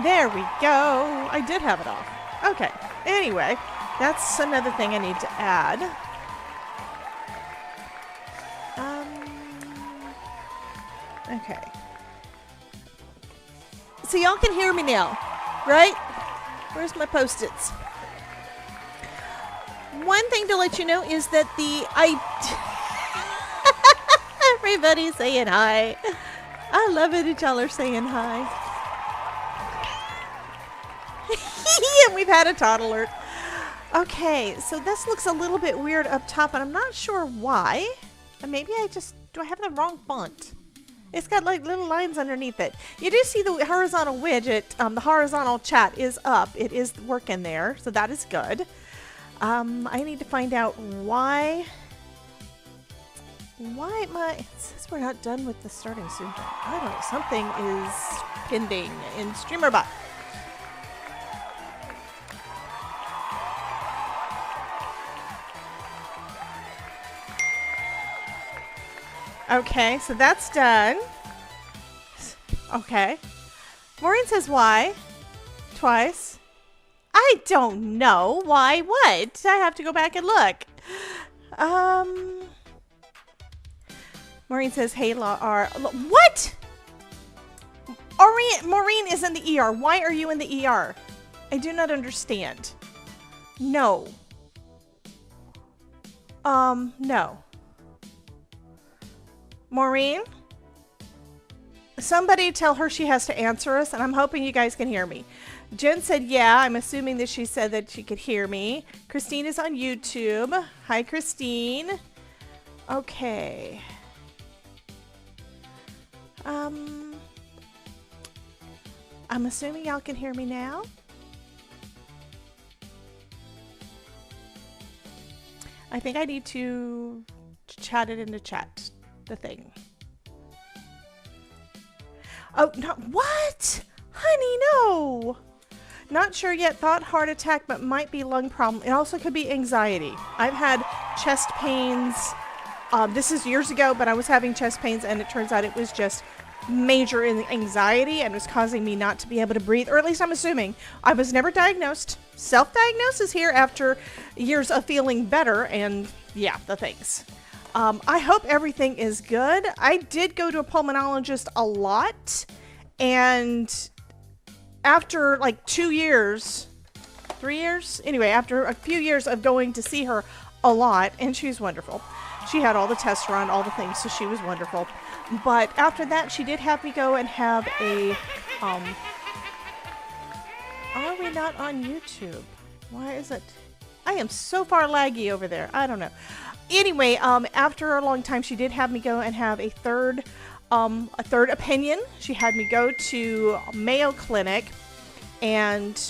There we go. I did have it off. Okay. Anyway, that's another thing I need to add. Okay. So y'all can hear me now, right? Where's my Post-its? One thing to let you know is that everybody's saying hi. I love it that y'all are saying hi. And we've had a toddler. Okay, so this looks a little bit weird up top, and I'm not sure why. Maybe do I have the wrong font? It's got like little lines underneath it. You do see the horizontal widget, the horizontal chat is up. It is working there, so that is good. I need to find out why it says we're not done with the starting soon. I don't know, something is pending in StreamerBot. Okay, so that's done. Okay. Maureen says why? Twice. I don't know. Why? What? I have to go back and look. Maureen says, hey, what? Maureen is in the ER. Why are you in the ER? I do not understand. No. No. Maureen? Somebody tell her she has to answer us, and I'm hoping you guys can hear me. Jen said, yeah, I'm assuming that she said that she could hear me. Christine is on YouTube. Hi, Christine. Okay. I'm assuming y'all can hear me now. I think I need to chat it into chat, the thing. Oh, no, what? Honey, no. Not sure yet. Thought heart attack, but might be lung problem. It also could be anxiety. I've had chest pains. This is years ago, but I was having chest pains, and it turns out it was just major anxiety and was causing me not to be able to breathe, or at least I'm assuming. I was never diagnosed. Self-diagnosis here after years of feeling better, and yeah, the things. I hope everything is good. I did go to a pulmonologist a lot, and after like 2 years, 3 years? Anyway, after a few years of going to see her a lot, and she's wonderful. She had all the tests run, all the things, so she was wonderful. But after that, she did have me go and have a, are we not on YouTube? Why is it? I am so far laggy over there. I don't know. Anyway, after a long time, she did have me go and have a third opinion. She had me go to Mayo Clinic, and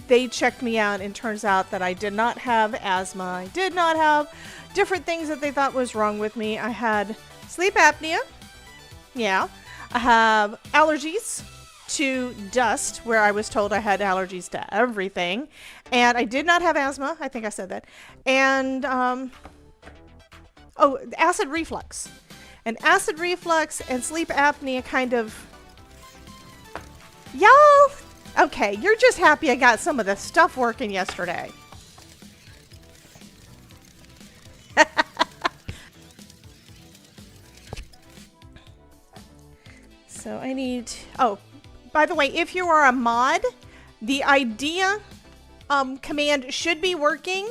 they checked me out, and turns out that I did not have asthma. I did not have different things that they thought was wrong with me. I had sleep apnea. Yeah. I have allergies to dust, where I was told I had allergies to everything. And I did not have asthma. I think I said that. And, oh, acid reflux. And acid reflux and sleep apnea kind of... Y'all... Okay, you're just happy I got some of the stuff working yesterday. So I need... Oh, by the way, if you are a mod, the idea command should be working.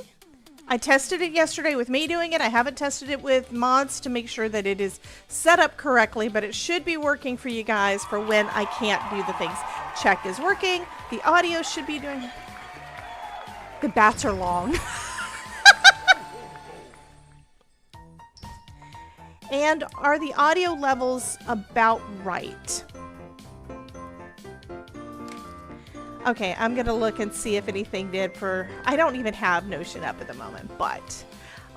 I tested it yesterday with me doing it. I haven't tested it with mods to make sure that it is set up correctly, but it should be working for you guys for when I can't do the things. Check is working. The audio should be doing... The bats are long. And are the audio levels about right? Okay, I'm going to look and see if anything did for... I don't even have Notion up at the moment, but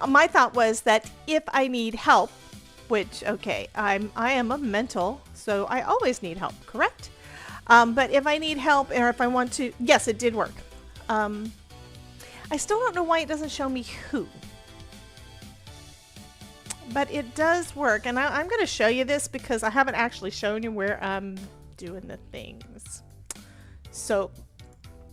my thought was that if I need help, which, okay, I am a mental, so I always need help, correct? But if I need help, or if I want to... Yes, it did work. I still don't know why it doesn't show me who. But it does work, and I'm going to show you this because I haven't actually shown you where I'm doing the things. So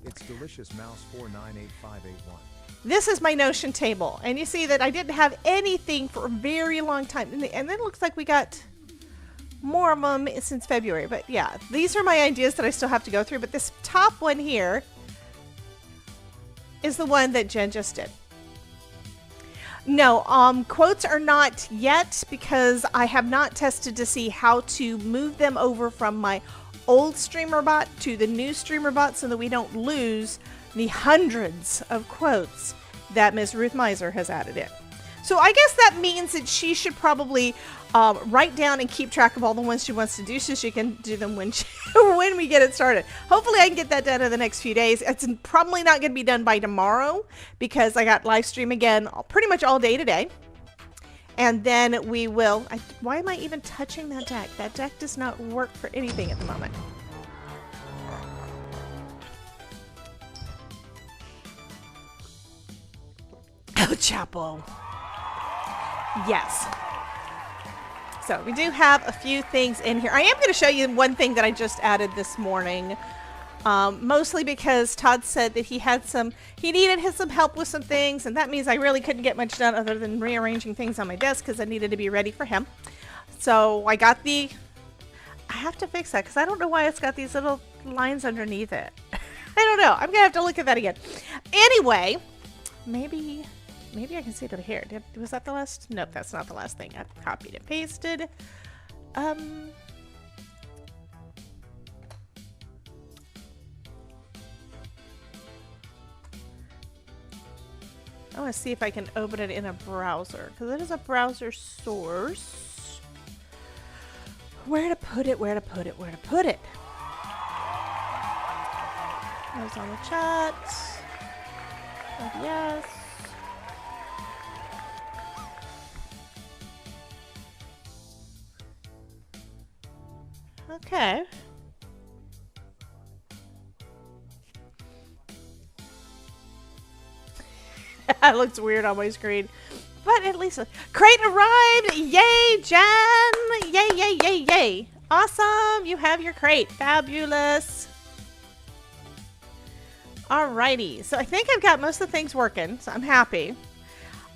It's delicious mouse 498581. this is my Notion table. And you see that I didn't have anything for a very long time. And then it looks like we got more of them since February. But yeah, these are my ideas that I still have to go through. But this top one here is the one that Jen just did. No, quotes are not yet because I have not tested to see how to move them over from my old streamer bot to the new streamer bot so that we don't lose the hundreds of quotes that Miss Ruth Miser has added in. So I guess that means that she should probably write down and keep track of all the ones she wants to do so she can do them when when we get it started. Hopefully I can get that done in the next few days. It's probably not going to be done by tomorrow because I got live stream again pretty much all day today. And then we will... why am I even touching that deck? That deck does not work for anything at the moment. El Chapo. Yes. So we do have a few things in here. I am going to show you one thing that I just added this morning. Mostly because Todd said that he needed some help with some things, and that means I really couldn't get much done other than rearranging things on my desk because I needed to be ready for him. So I got I have to fix that because I don't know why it's got these little lines underneath it. I don't know. I'm going to have to look at that again. Anyway, maybe I can see it over here. Was that the last? Nope, that's not the last thing. I've copied and pasted. I want to see if I can open it in a browser because it is a browser source. Where to put it? Where to put it? Where to put it? Those on the chat. Oh, yes. Okay. That looks weird on my screen. But at least crate arrived! Yay, Jen! Yay, yay, yay, yay! Awesome! You have your crate. Fabulous. Alrighty. So I think I've got most of the things working, so I'm happy.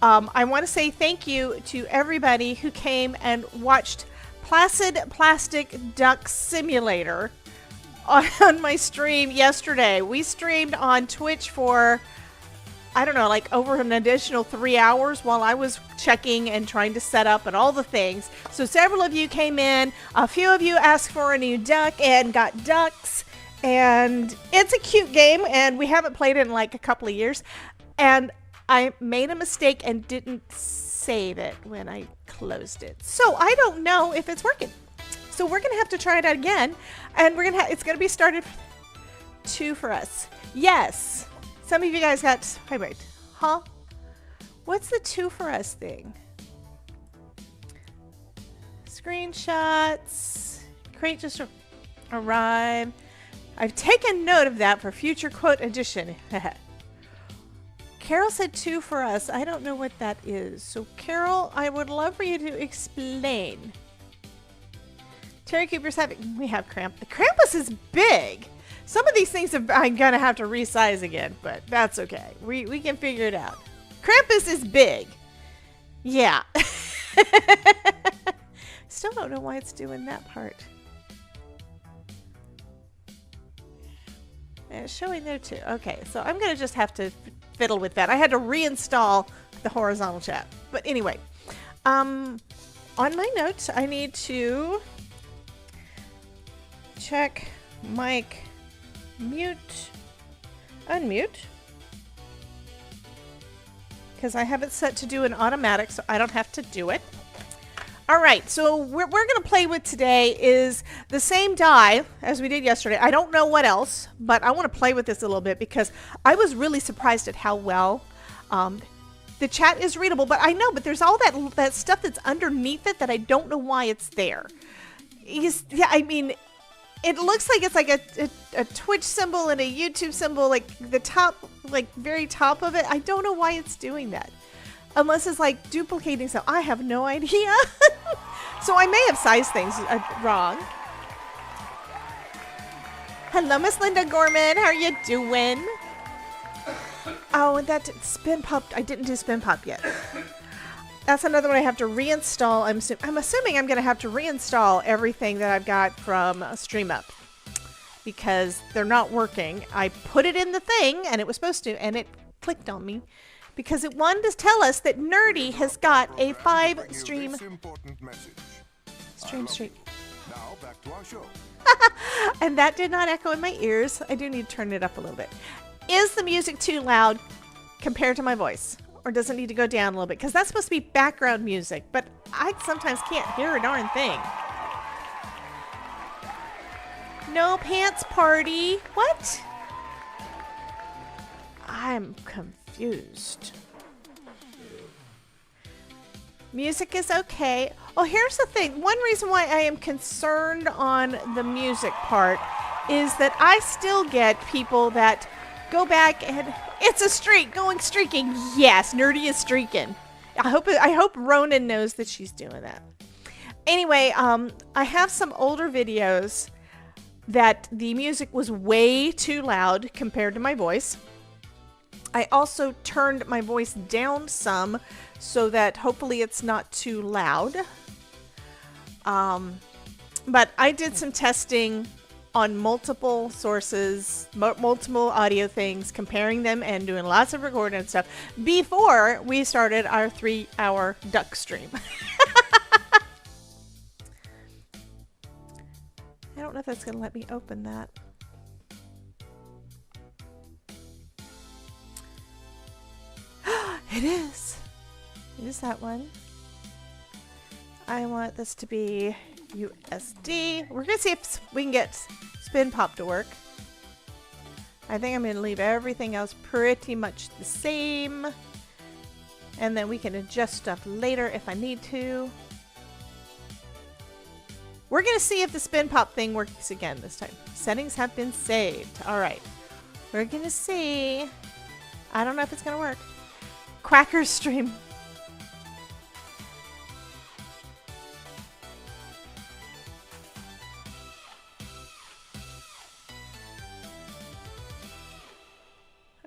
I want to say thank you to everybody who came and watched Placid Plastic Duck Simulator on my stream yesterday. We streamed on Twitch for, I don't know, like over an additional 3 hours while I was checking and trying to set up and all the things. So several of you came in. A few of you asked for a new duck and got ducks. And it's a cute game, and we haven't played it in like a couple of years. And I made a mistake and didn't save it when I closed it. So I don't know if it's working. So we're going to have to try it out again. And we're going to it's going to be started 2 for us. Yes. Some of you guys got, wait, huh? What's the 2 for us thing? Screenshots. Crate just arrived. I've taken note of that for future quote edition. Carol said 2 for us. I don't know what that is. So Carol, I would love for you to explain. Terry Cooper's having, we have The Krampus is big. Some of these things I'm going to have to resize again, but that's okay. We can figure it out. Krampus is big. Yeah. Still don't know why it's doing that part. And it's showing there too. Okay, so I'm going to just have to fiddle with that. I had to reinstall the horizontal chat. But anyway, on my notes, I need to check mic mute, unmute, because I have it set to do an automatic, so I don't have to do it. All right, so we're going to play with today is the same die as we did yesterday. I don't know what else, but I want to play with this a little bit because I was really surprised at how well the chat is readable. But I know, but there's all that stuff that's underneath it that I don't know why it's there. Yeah, I mean, it looks like it's like a Twitch symbol and a YouTube symbol, like the top, like very top of it. I don't know why it's doing that. Unless it's like duplicating stuff. I have no idea. So I may have sized things wrong. Hello, Miss Linda Gorman. How are you doing? Oh, and that spin pop. I didn't do spin pop yet. That's another one I have to reinstall. I'm assuming I'm going to have to reinstall everything that I've got from StreamUp because they're not working. I put it in the thing and it was supposed to, and it clicked on me because it wanted to tell us that Nerdy has got a 5-stream streak. Now back to our show. And that did not echo in my ears. I do need to turn it up a little bit. Is the music too loud compared to my voice? Or does it need to go down a little bit? Because that's supposed to be background music, but I sometimes can't hear a darn thing. No pants party. What? I'm confused. Music is okay. Oh, here's the thing. One reason why I am concerned on the music part is that I still get people that go back and it's a streak, going streaking. Yes, Nerdy is streaking. I hope Ronan knows that she's doing that. Anyway, I have some older videos that the music was way too loud compared to my voice. I also turned my voice down some so that hopefully it's not too loud. But I did some testing on multiple sources, multiple audio things, comparing them and doing lots of recording and stuff before we started our 3-hour duck stream. I don't know if that's going to let me open that. It is. It is that one. I want this to be USD. We're going to see if we can get Spin Pop to work. I think I'm going to leave everything else pretty much the same. And then we can adjust stuff later if I need to. We're going to see if the Spin Pop thing works again this time. Settings have been saved. All right. We're going to see. I don't know if it's going to work. Quacker stream.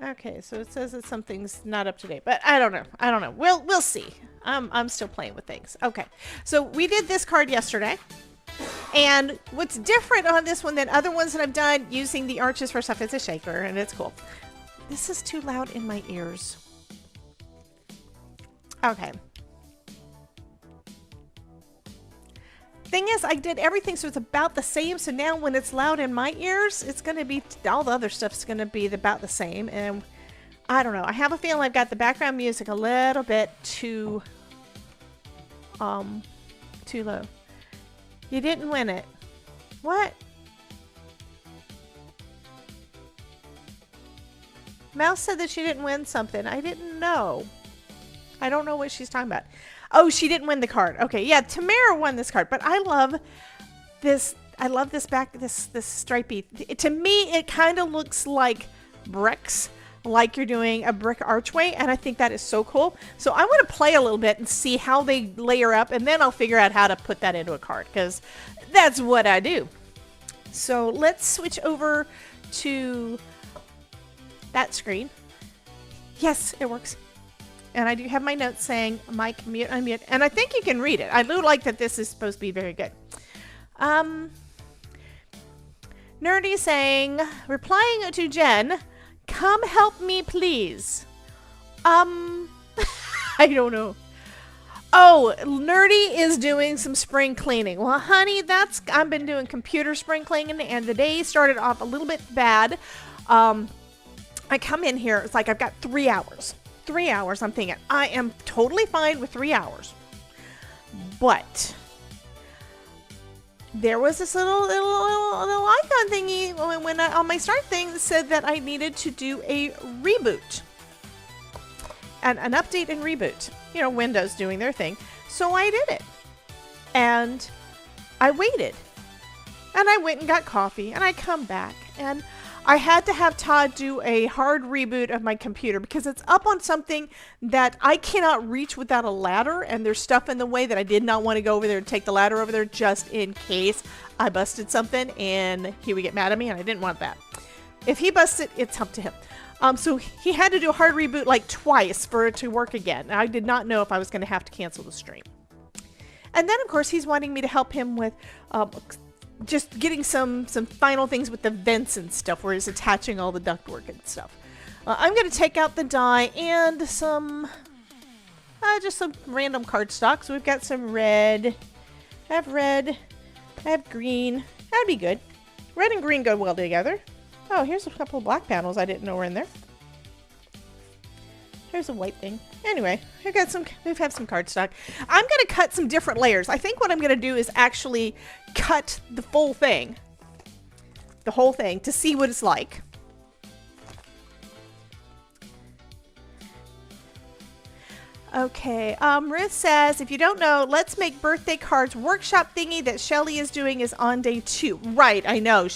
Okay, so it says that something's not up to date, but I don't know. I don't know. We'll see. I'm still playing with things. Okay, so we did this card yesterday, and what's different on this one than other ones that I've done using the arches for stuff, it's a shaker, and it's cool. This is too loud in my ears. Okay. Thing is, I did everything so it's about the same, so now when it's loud in my ears, it's going to be, all the other stuff's going to be about the same, and I don't know. I have a feeling I've got the background music a little bit too low. You didn't win it. What? Mouse said that she didn't win something. I didn't know. I don't know what she's talking about. Oh, she didn't win the card. Okay, yeah, Tamara won this card, but I love this. I love this this stripey. To me, it kind of looks like bricks, like you're doing a brick archway, and I think that is so cool. So I want to play a little bit and see how they layer up, and then I'll figure out how to put that into a card, because that's what I do. So let's switch over to that screen. Yes, it works. And I do have my notes saying, mic, mute, unmute. And I think you can read it. I do like that this is supposed to be very good. Nerdy saying, replying to Jen, come help me, please. I don't know. Oh, Nerdy is doing some spring cleaning. Well, honey, I've been doing computer spring cleaning, and the day started off a little bit bad. I come in here, it's like I've got 3 hours. 3 hours, I'm thinking, I am totally fine with 3 hours. But there was this little icon thingy when on my start thing that said that I needed to do a reboot. An update and reboot. You know, Windows doing their thing. So I did it. And I waited. And I went and got coffee. And I come back. And I had to have Todd do a hard reboot of my computer because it's up on something that I cannot reach without a ladder, and there's stuff in the way that I did not want to go over there and take the ladder over there just in case I busted something and he would get mad at me, and I didn't want that. If he busted, it's up to him. So he had to do a hard reboot like twice for it to work again. I did not know if I was going to have to cancel the stream. And then, of course, he's wanting me to help him with just getting some final things with the vents and stuff where he's attaching all the ductwork and stuff. I'm going to take out the die and just some random cardstock. So we've got some red. I have green. That'd be good. Red and green go well together. Oh, here's a couple of black panels I didn't know were in there. Here's a white thing. Anyway, we have some cardstock. I'm going to cut some different layers. I think what I'm going to do is actually cut the full thing. The whole thing to see what it's like. Okay, Ruth says, if you don't know, Let's Make Birthday Cards workshop thingy that Shelly is doing is on day 2. Right, I know.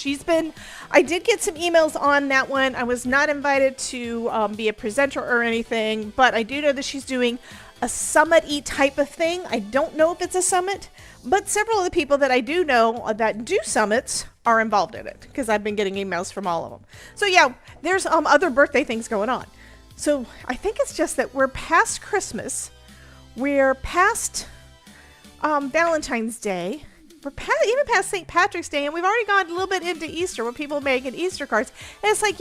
I did get some emails on that one. I was not invited to be a presenter or anything, but I do know that she's doing a summit-y type of thing. I don't know if it's a summit, but several of the people that I do know that do summits are involved in it because I've been getting emails from all of them. So yeah, there's other birthday things going on. So I think it's just that we're past Christmas, we're past Valentine's Day, we're even past St. Patrick's Day, and we've already gone a little bit into Easter where people making Easter cards. And it's like,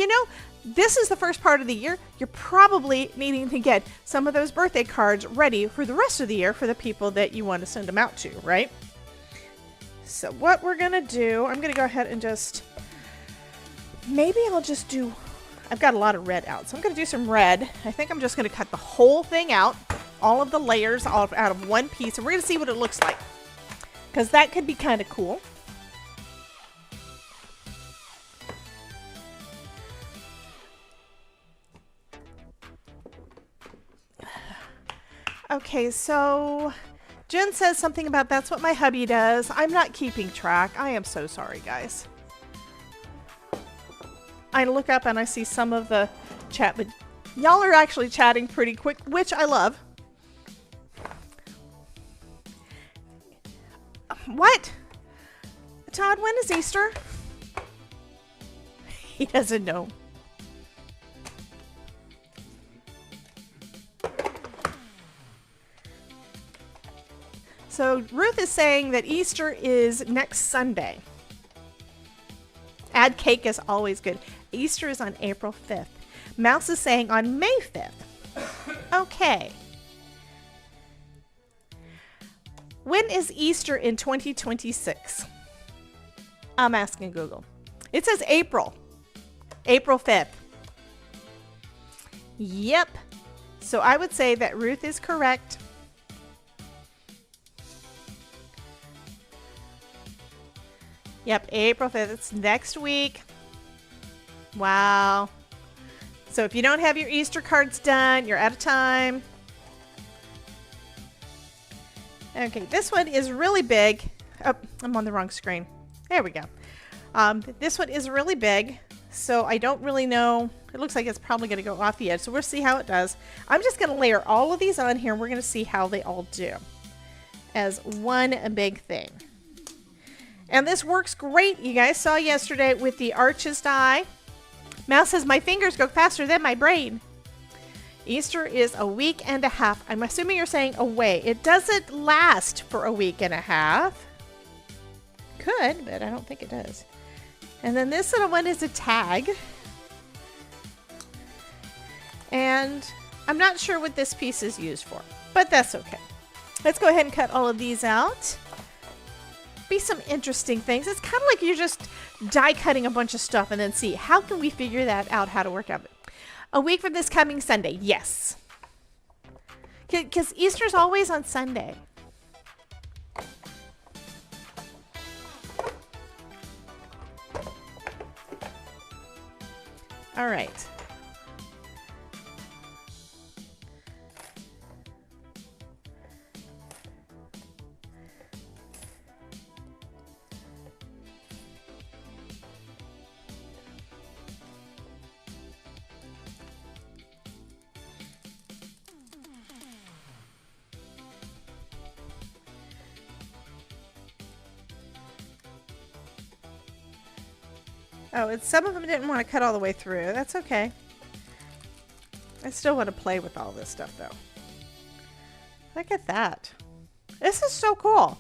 this is the first part of the year. You're probably needing to get some of those birthday cards ready for the rest of the year for the people that you want to send them out to, right? So what we're going to do, I'm going to go ahead and maybe I'll just do... I've got a lot of red out, so I'm going to do some red. I think I'm just going to cut the whole thing out, all of the layers out of one piece, and we're going to see what it looks like, because that could be kind of cool. Okay, so Jen says something about that's what my hubby does. I'm not keeping track. I am so sorry, guys. I look up and I see some of the chat, but y'all are actually chatting pretty quick, which I love. What? Todd, when is Easter? He doesn't know. So Ruth is saying that Easter is next Sunday. Add cake is always good. Easter is on April 5th. Mouse is saying on May 5th. Okay. When is Easter in 2026? I'm asking Google. It says April. April 5th. Yep. So I would say that Ruth is correct. Yep, April 5th. It's next week. Wow. So if you don't have your Easter cards done, you're out of time. Okay, this one is really big. Oh, I'm on the wrong screen. There we go. This one is really big, so I don't really know. It looks like it's probably going to go off the edge, so we'll see how it does. I'm just going to layer all of these on here, and we're going to see how they all do as one big thing. And this works great. You guys saw yesterday with the arches die. Mouse says, my fingers go faster than my brain. Easter is a week and a half. I'm assuming you're saying away. It doesn't last for a week and a half. Could, but I don't think it does. And then this little one is a tag. And I'm not sure what this piece is used for, but that's okay. Let's go ahead and cut all of these out. Be some interesting things. It's kind of like you're just die cutting a bunch of stuff and then see how can we figure that out, how to work out. A week from this coming Sunday, yes. Because Easter's always on Sunday. All right. Oh, and some of them didn't want to cut all the way through. That's okay. I still want to play with all this stuff though. Look at that. This is so cool.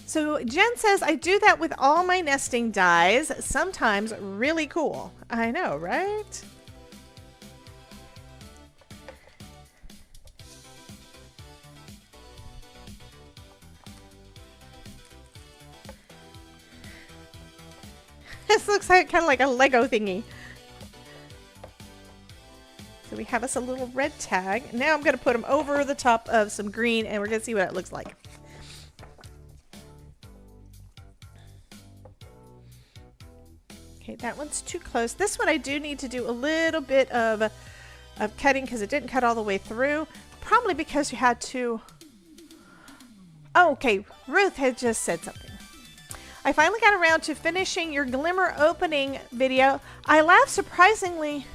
So Jen says, I do that with all my nesting dies. Sometimes really cool. I know, right? This looks like kind of like a Lego thingy. So we have us a little red tag. Now I'm going to put them over the top of some green and we're going to see what it looks like. Okay, that one's too close. This one I do need to do a little bit of cutting because it didn't cut all the way through. Probably because you had to... Oh, okay, Ruth had just said something. I finally got around to finishing your glimmer opening video. I laughed surprisingly.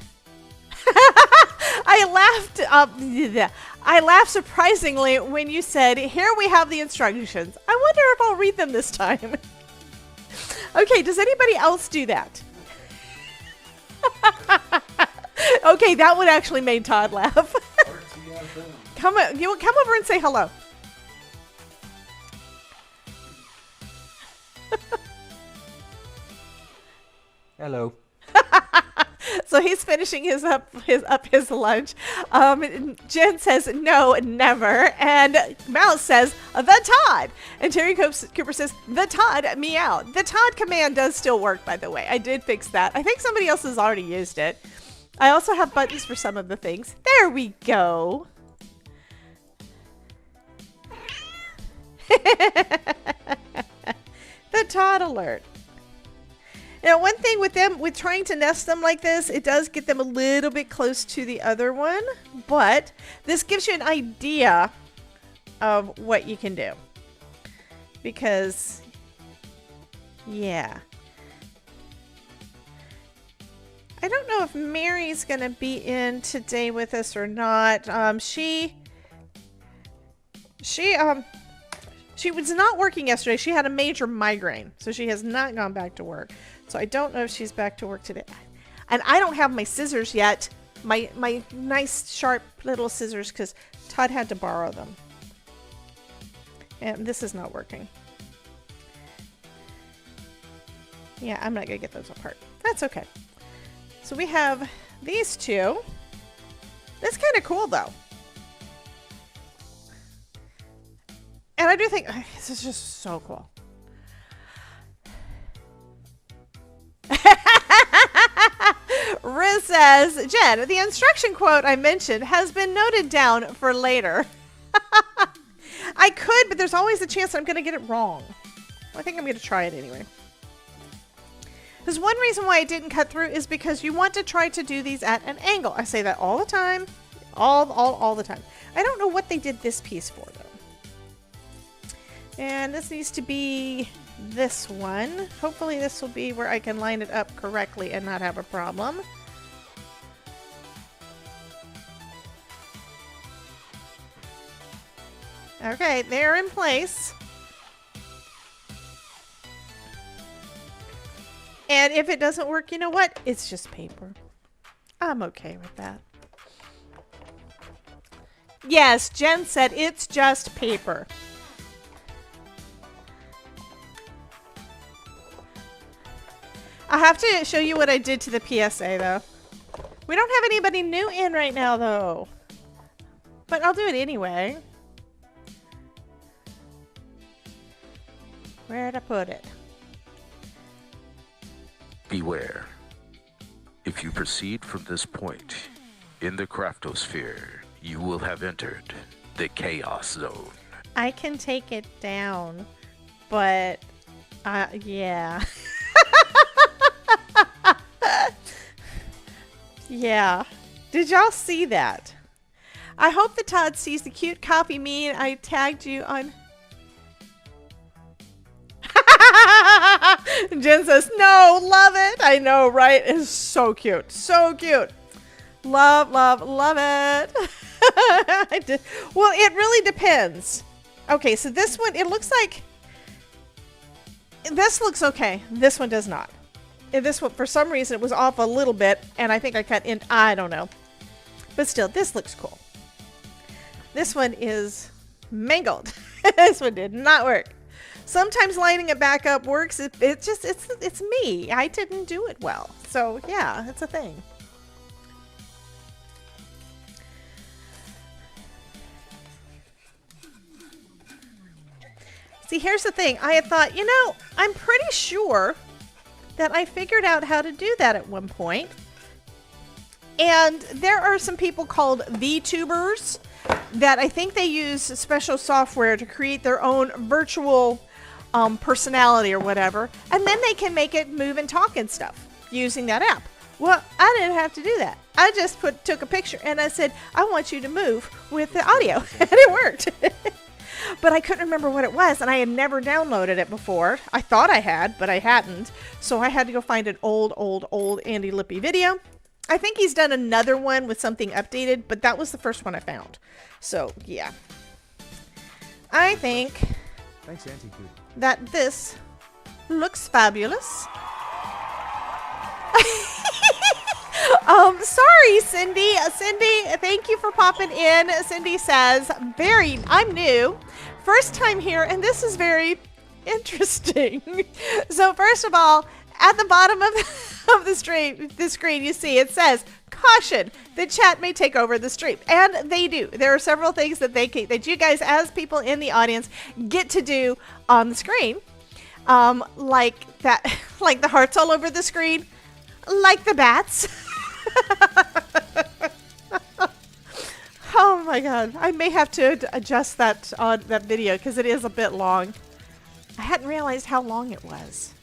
I laughed surprisingly when you said, "Here we have the instructions." I wonder if I'll read them this time. Okay, does anybody else do that? Okay, that one actually made Todd laugh. Come over and say hello. Hello. So he's finishing his lunch. Jen says no, never, and Mouse says the Todd, and Terry Cooper says the Todd meow. The Todd command does still work, by the way. I did fix that. I think somebody else has already used it. I also have buttons for some of the things. There we go. The Todd alert. Now, one thing with them, with trying to nest them like this, it does get them a little bit close to the other one, but this gives you an idea of what you can do. Because, yeah. I don't know if Mary's going to be in today with us or not. She was not working yesterday. She had a major migraine, so she has not gone back to work. So I don't know if she's back to work today. And I don't have my scissors yet. My nice sharp little scissors, because Todd had to borrow them. And this is not working. Yeah, I'm not going to get those apart. That's okay. So we have these two. That's kind of cool, though. And I do think this is just so cool. Riz says, Jen, the instruction quote I mentioned has been noted down for later. I could, but there's always a chance I'm going to get it wrong. I think I'm going to try it anyway. There's one reason why I didn't cut through is because you want to try to do these at an angle. I say that all the time. All the time. I don't know what they did this piece for, though. And this needs to be this one. Hopefully this will be where I can line it up correctly and not have a problem. Okay, they're in place. And if it doesn't work, you know what? It's just paper. I'm okay with that. Yes, Jen said it's just paper. I'll have to show you what I did to the PSA, though. We don't have anybody new in right now, though. But I'll do it anyway. Where'd I put it? Beware. If you proceed from this point in the craftosphere, you will have entered the chaos zone. I can take it down, but yeah. Yeah. Did y'all see that? I hope the Todd sees the cute copy me and I tagged you on. Jen says, no, love it. I know, right? It's so cute. So cute. Love, love, love it. Well, it really depends. Okay, so this one, it looks like This looks okay. This one does not. This one, for some reason, it was off a little bit, and I think I cut in. I don't know. But still, this looks cool. This one is mangled. This one did not work. Sometimes lining it back up works. It's me. I didn't do it well. So yeah, it's a thing. See, here's the thing. I had thought, you know, I'm pretty sure that I figured out how to do that at one point. And there are some people called VTubers that I think they use special software to create their own virtual personality or whatever. And then they can make it move and talk and stuff using that app. Well, I didn't have to do that. I just took a picture and I said, I want you to move with the audio. And it worked. But I couldn't remember what it was, and I had never downloaded it before. I thought I had, but I hadn't. So I had to go find an old Andy Lippy video. I think he's done another one with something updated, but that was the first one I found. So, yeah. I think Thanks, Auntie Goody. that this looks fabulous. Sorry, Cindy. Cindy, thank you for popping in. Cindy says, I'm new. First time here, and this is very interesting. So first of all, at the bottom of the screen, you see it says, caution, the chat may take over the stream. And they do. There are several things that that you guys, as people in the audience, get to do on the screen. Like that, like the hearts all over the screen, like the bats. Oh my god, I may have to adjust that on that video because it is a bit long. I hadn't realized how long it was.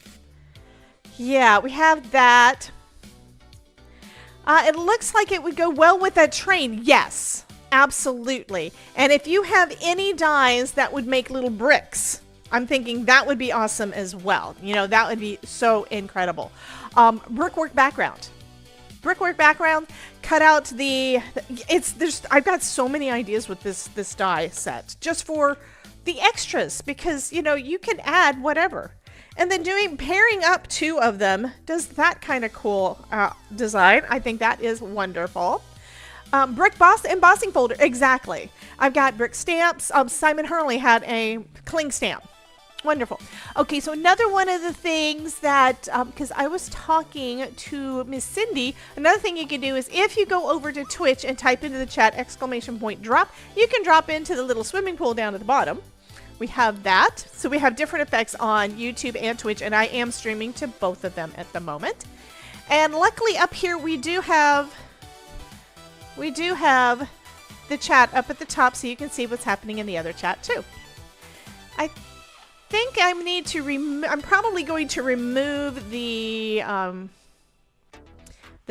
Yeah, we have that. It looks like it would go well with that train. Yes, absolutely. And if you have any dies that would make little bricks, I'm thinking that would be awesome as well. You know, that would be so incredible. Brickwork background. Brickwork background, cut out I've got so many ideas with this die set just for the extras because, you know, you can add whatever. And then pairing up two of them does that kind of cool design. I think that is wonderful. Brick embossing folder, exactly. I've got brick stamps. Simon Hurley had a cling stamp. Wonderful. Okay, so another one of the things that, because I was talking to Miss Cindy, another thing you can do is if you go over to Twitch and type into the chat !drop, you can drop into the little swimming pool down at the bottom. We have that. So we have different effects on YouTube and Twitch, and I am streaming to both of them at the moment. And luckily up here we do have the chat up at the top so you can see what's happening in the other chat too. I think I need to I'm probably going to remove the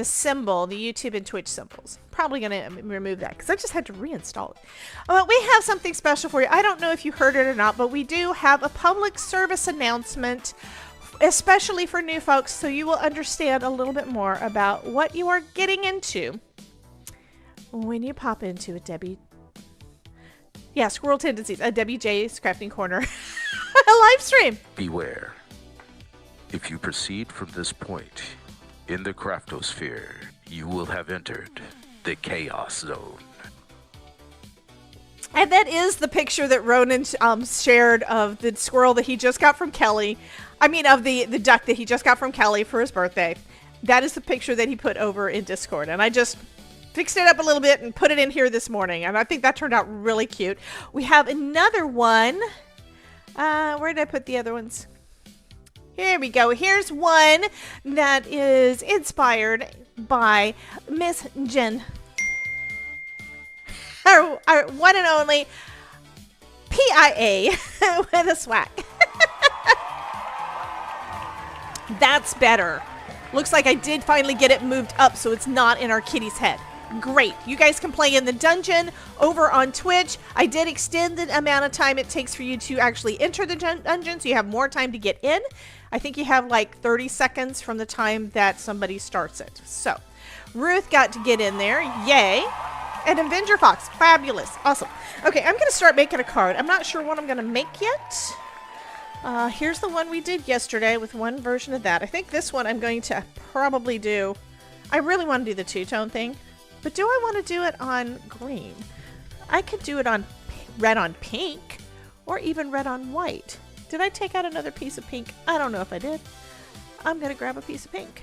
symbol, the YouTube and Twitch symbols. Probably going to remove that because I just had to reinstall it. We have something special for you. I don't know if you heard it or not, but we do have a public service announcement, especially for new folks, so you will understand a little bit more about what you are getting into when you pop into a Debbie. Yeah, Squirrel Tendencies, a Debbie J's Crafting Corner a live stream. Beware. If you proceed from this point in the craftosphere, you will have entered the chaos zone. And that is the picture that Ronan shared of the squirrel that he just got from Kelly. I mean, of the duck that he just got from Kelly for his birthday. That is the picture that he put over in Discord. And I just fixed it up a little bit and put it in here this morning. And I think that turned out really cute. We have another one. Where did I put the other ones? Here we go. Here's one that is inspired by Miss Jen. Our one and only PIA with a swag. That's better. Looks like I did finally get it moved up so it's not in our kitty's head. Great. You guys can play in the dungeon over on Twitch. I did extend the amount of time it takes for you to actually enter the dungeon, so you have more time to get in. I think you have like 30 seconds from the time that somebody starts it. So, Ruth got to get in there. Yay. And Avenger Fox. Fabulous. Awesome. Okay, I'm going to start making a card. I'm not sure what I'm going to make yet. Here's the one we did yesterday with one version of that. I think this one I'm going to probably do. I really want to do the two-tone thing, but do I want to do it on green? I could do it on red on pink, or even red on white. Did I take out another piece of pink? I don't know if I did. I'm going to grab a piece of pink.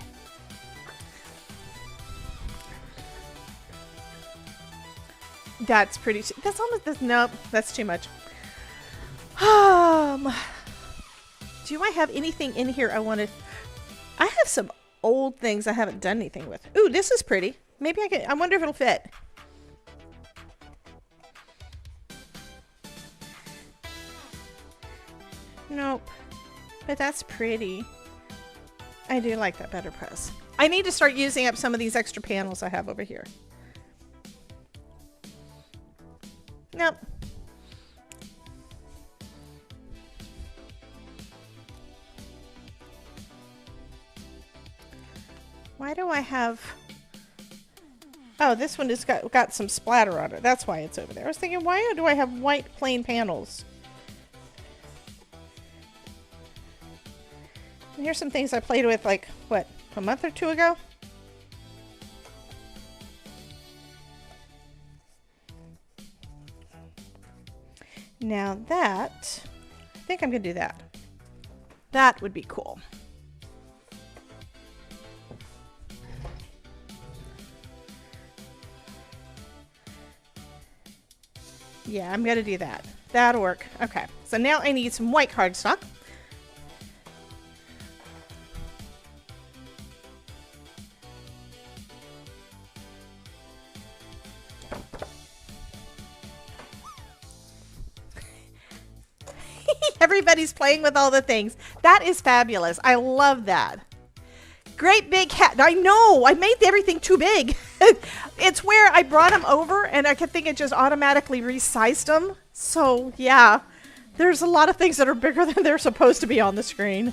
That's pretty, that's almost, nope, that's too much. Do I have anything in here I want to, I have some old things I haven't done anything with. Ooh, this is pretty. Maybe I can, I wonder if it'll fit. Nope, but that's pretty. I do like that better press. I need to start using up some of these extra panels I have over here. Nope. Why do I have... Oh, this one has got some splatter on it. That's why it's over there. I was thinking, why do I have white plain panels? And here's some things I played with, like, what, a month or two ago? Now that, I think I'm going to do that. That would be cool. Yeah, I'm going to do that. That'll work. Okay, so now I need some white cardstock. Everybody's playing with all the things. That is fabulous. I love that. Great big hat. I know. I made everything too big. It's where I brought them over and I think it just automatically resized them. So, yeah. There's a lot of things that are bigger than they're supposed to be on the screen.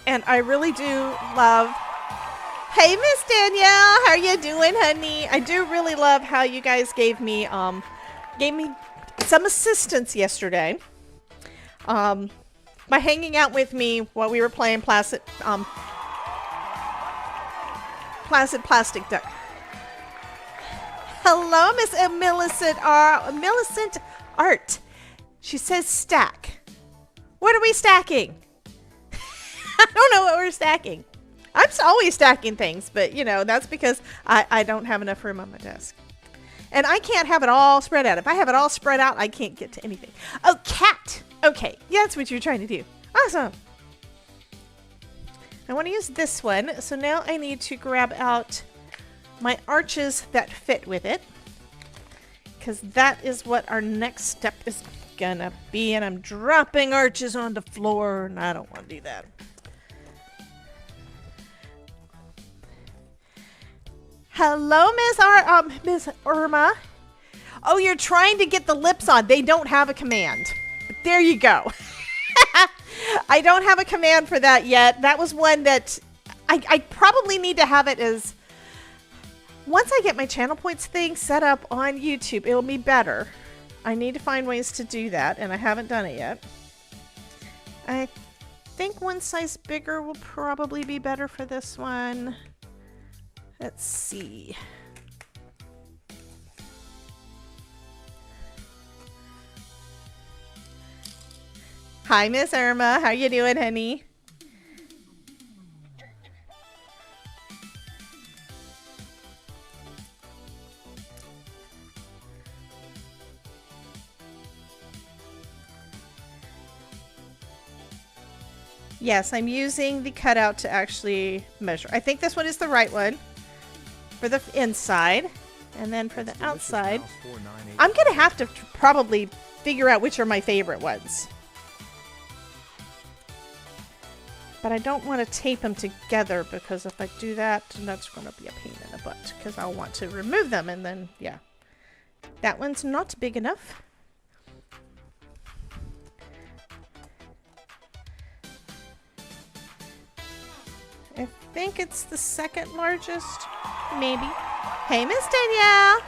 And I really do love... Hey, Miss Danielle, how are you doing, honey? I do really love how you guys gave me some assistance yesterday. By hanging out with me while we were playing Placid Plastic Duck. Hello, Miss Millicent Art. She says stack. What are we stacking? I don't know what we're stacking. I'm always stacking things, but you know, that's because I don't have enough room on my desk. And I can't have it all spread out. If I have it all spread out, I can't get to anything. Oh, cat. Okay, yeah, that's what you're trying to do. Awesome. I want to use this one. So now I need to grab out my arches that fit with it, because that is what our next step is gonna be. And I'm dropping arches on the floor, and I don't want to do that. Hello, Miss Irma. Oh, you're trying to get the lips on. They don't have a command. There you go. I don't have a command for that yet. That was one that I probably need to have it as... Once I get my channel points thing set up on YouTube, it'll be better. I need to find ways to do that, and I haven't done it yet. I think one size bigger will probably be better for this one. Let's see. Hi, Miss Irma. How you doing, honey? Yes, I'm using the cutout to actually measure. I think this one is the right one for the inside, and then for the outside, I'm gonna have to probably figure out which are my favorite ones. But I don't want to tape them together because if I do that, then that's going to be a pain in the butt because I'll want to remove them and then, yeah. That one's not big enough. I think it's the second largest, maybe. Hey, Miss Danielle.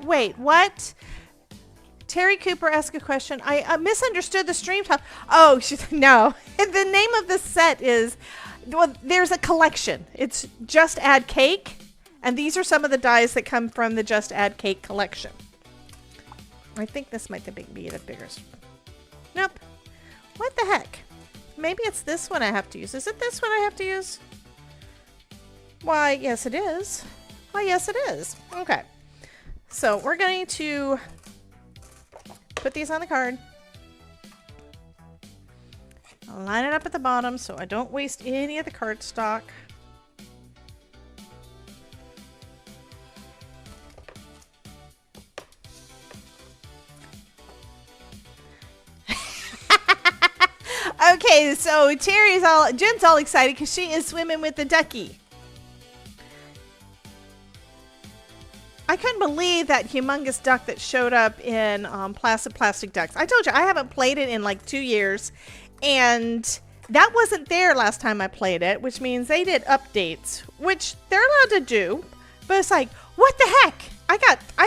Wait, what? Terry Cooper asked a question. I misunderstood the stream time. Oh, no. The name of the set is, well, there's a collection. It's Just Add Cake. And these are some of the dies that come from the Just Add Cake collection. I think this might be the bigger. Nope. What the heck? Maybe it's this one I have to use. Is it this one I have to use? Why, yes it is. Why, yes it is. Okay. So we're going to put these on the card. I'll line it up at the bottom so I don't waste any of the cardstock. Okay, so Jen's all excited because she is swimming with the ducky. I couldn't believe that humongous duck that showed up in Placid Plastic Ducks. I told you, I haven't played it in like 2 years. And that wasn't there last time I played it, which means they did updates, which they're allowed to do. But it's like, what the heck? I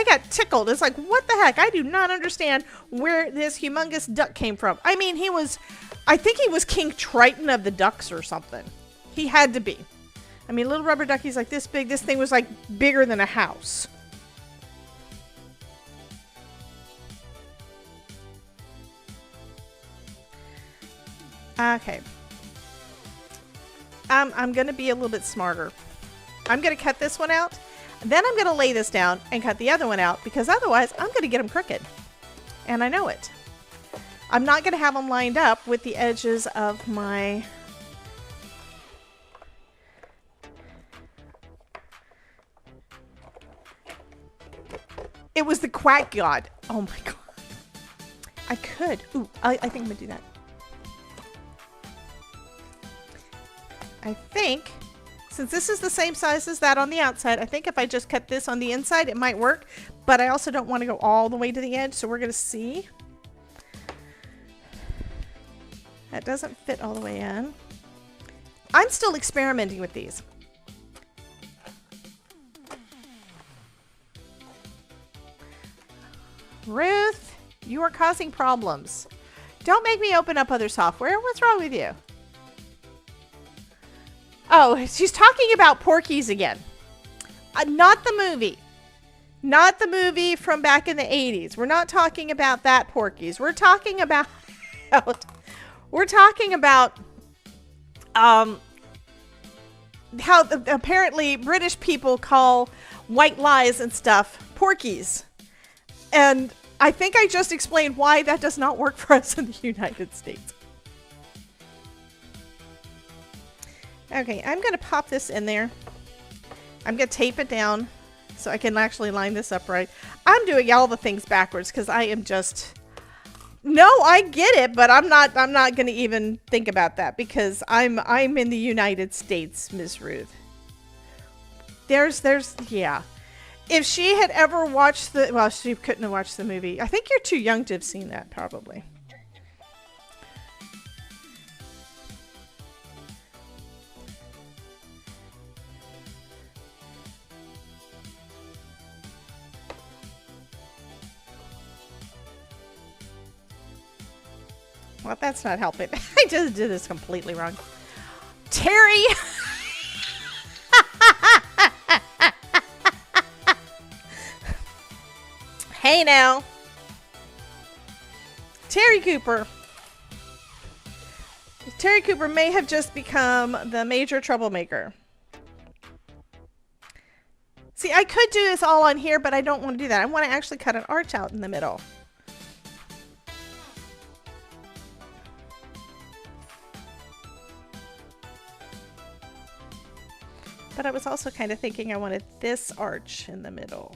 got tickled. It's like, what the heck? I do not understand where this humongous duck came from. I mean, I think he was King Triton of the ducks or something. He had to be. I mean, little rubber duckies like this big. This thing was like bigger than a house. Okay. I'm going to be a little bit smarter. I'm going to cut this one out. Then I'm going to lay this down and cut the other one out because otherwise I'm going to get them crooked. And I know it. I'm not going to have them lined up with the edges of my... It was the quack god. Oh my god. I could. Ooh, I think I'm going to do that. I think, since this is the same size as that on the outside, I think if I just cut this on the inside, it might work. But I also don't want to go all the way to the edge, so we're going to see. That doesn't fit all the way in. I'm still experimenting with these. Ruth, you are causing problems. Don't make me open up other software. What's wrong with you? Oh, she's talking about Porky's again. Not the movie. Not the movie from back in the 80s. We're not talking about that Porky's. We're talking about... how apparently British people call white lies and stuff Porky's. And I think I just explained why that does not work for us in the United States. Okay, I'm going to pop this in there. I'm going to tape it down so I can actually line this up right. I'm doing all the things backwards because I am just... No, I get it, but I'm not going to even think about that because I'm in the United States, Miss Ruth. Yeah. If she had ever watched well, she couldn't have watched the movie. I think you're too young to have seen that, probably. Well, that's not helping. I just did this completely wrong. Terry! Hey now. Terry Cooper. Terry Cooper may have just become the major troublemaker. See, I could do this all on here, but I don't want to do that. I want to actually cut an arch out in the middle. But I was also kind of thinking I wanted this arch in the middle.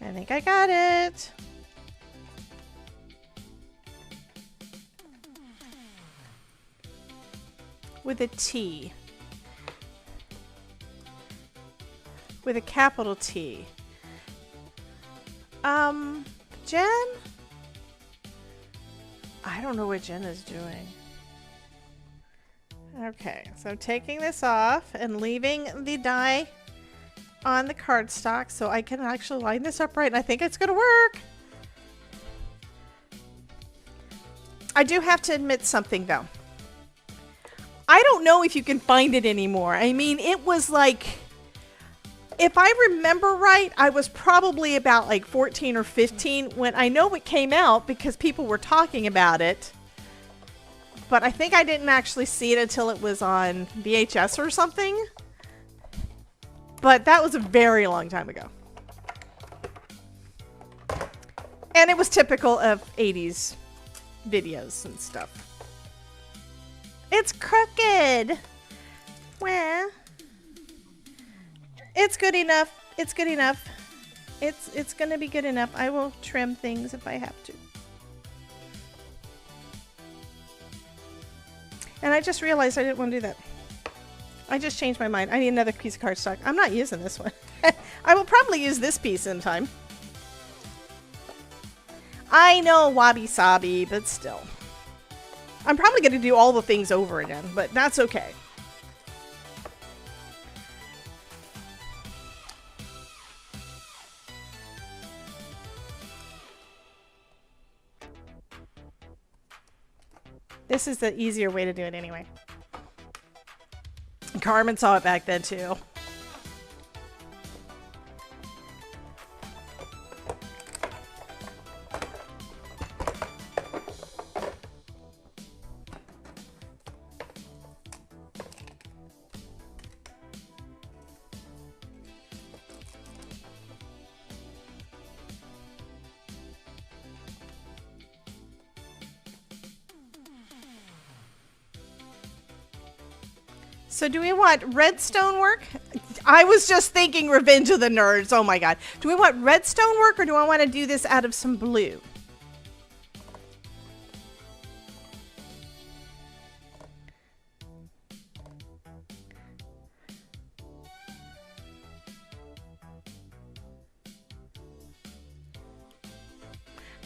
I think I got it. With a T. With a capital T. Jen? I don't know what Jen is doing. Okay, so I'm taking this off and leaving the die on the cardstock so I can actually line this up right, and I think it's gonna work. I do have to admit something though. I don't know if you can find it anymore. I mean, it was like, if I remember right, I was probably about like 14 or 15 when I know it came out because people were talking about it. But I think I didn't actually see it until it was on VHS or something. But that was a very long time ago. And it was typical of 80s videos and stuff. It's crooked! Well, it's good enough. It's good enough. It's gonna be good enough. I will trim things if I have to. And I just realized I didn't want to do that. I just changed my mind. I need another piece of cardstock. I'm not using this one. I will probably use this piece in time. I know, wabi-sabi, but still. I'm probably going to do all the things over again, but that's okay. This is the easier way to do it anyway. Carmen saw it back then too. So do we want redstone work? I was just thinking Revenge of the Nerds. Oh my god. Do we want redstone work or do I want to do this out of some blue?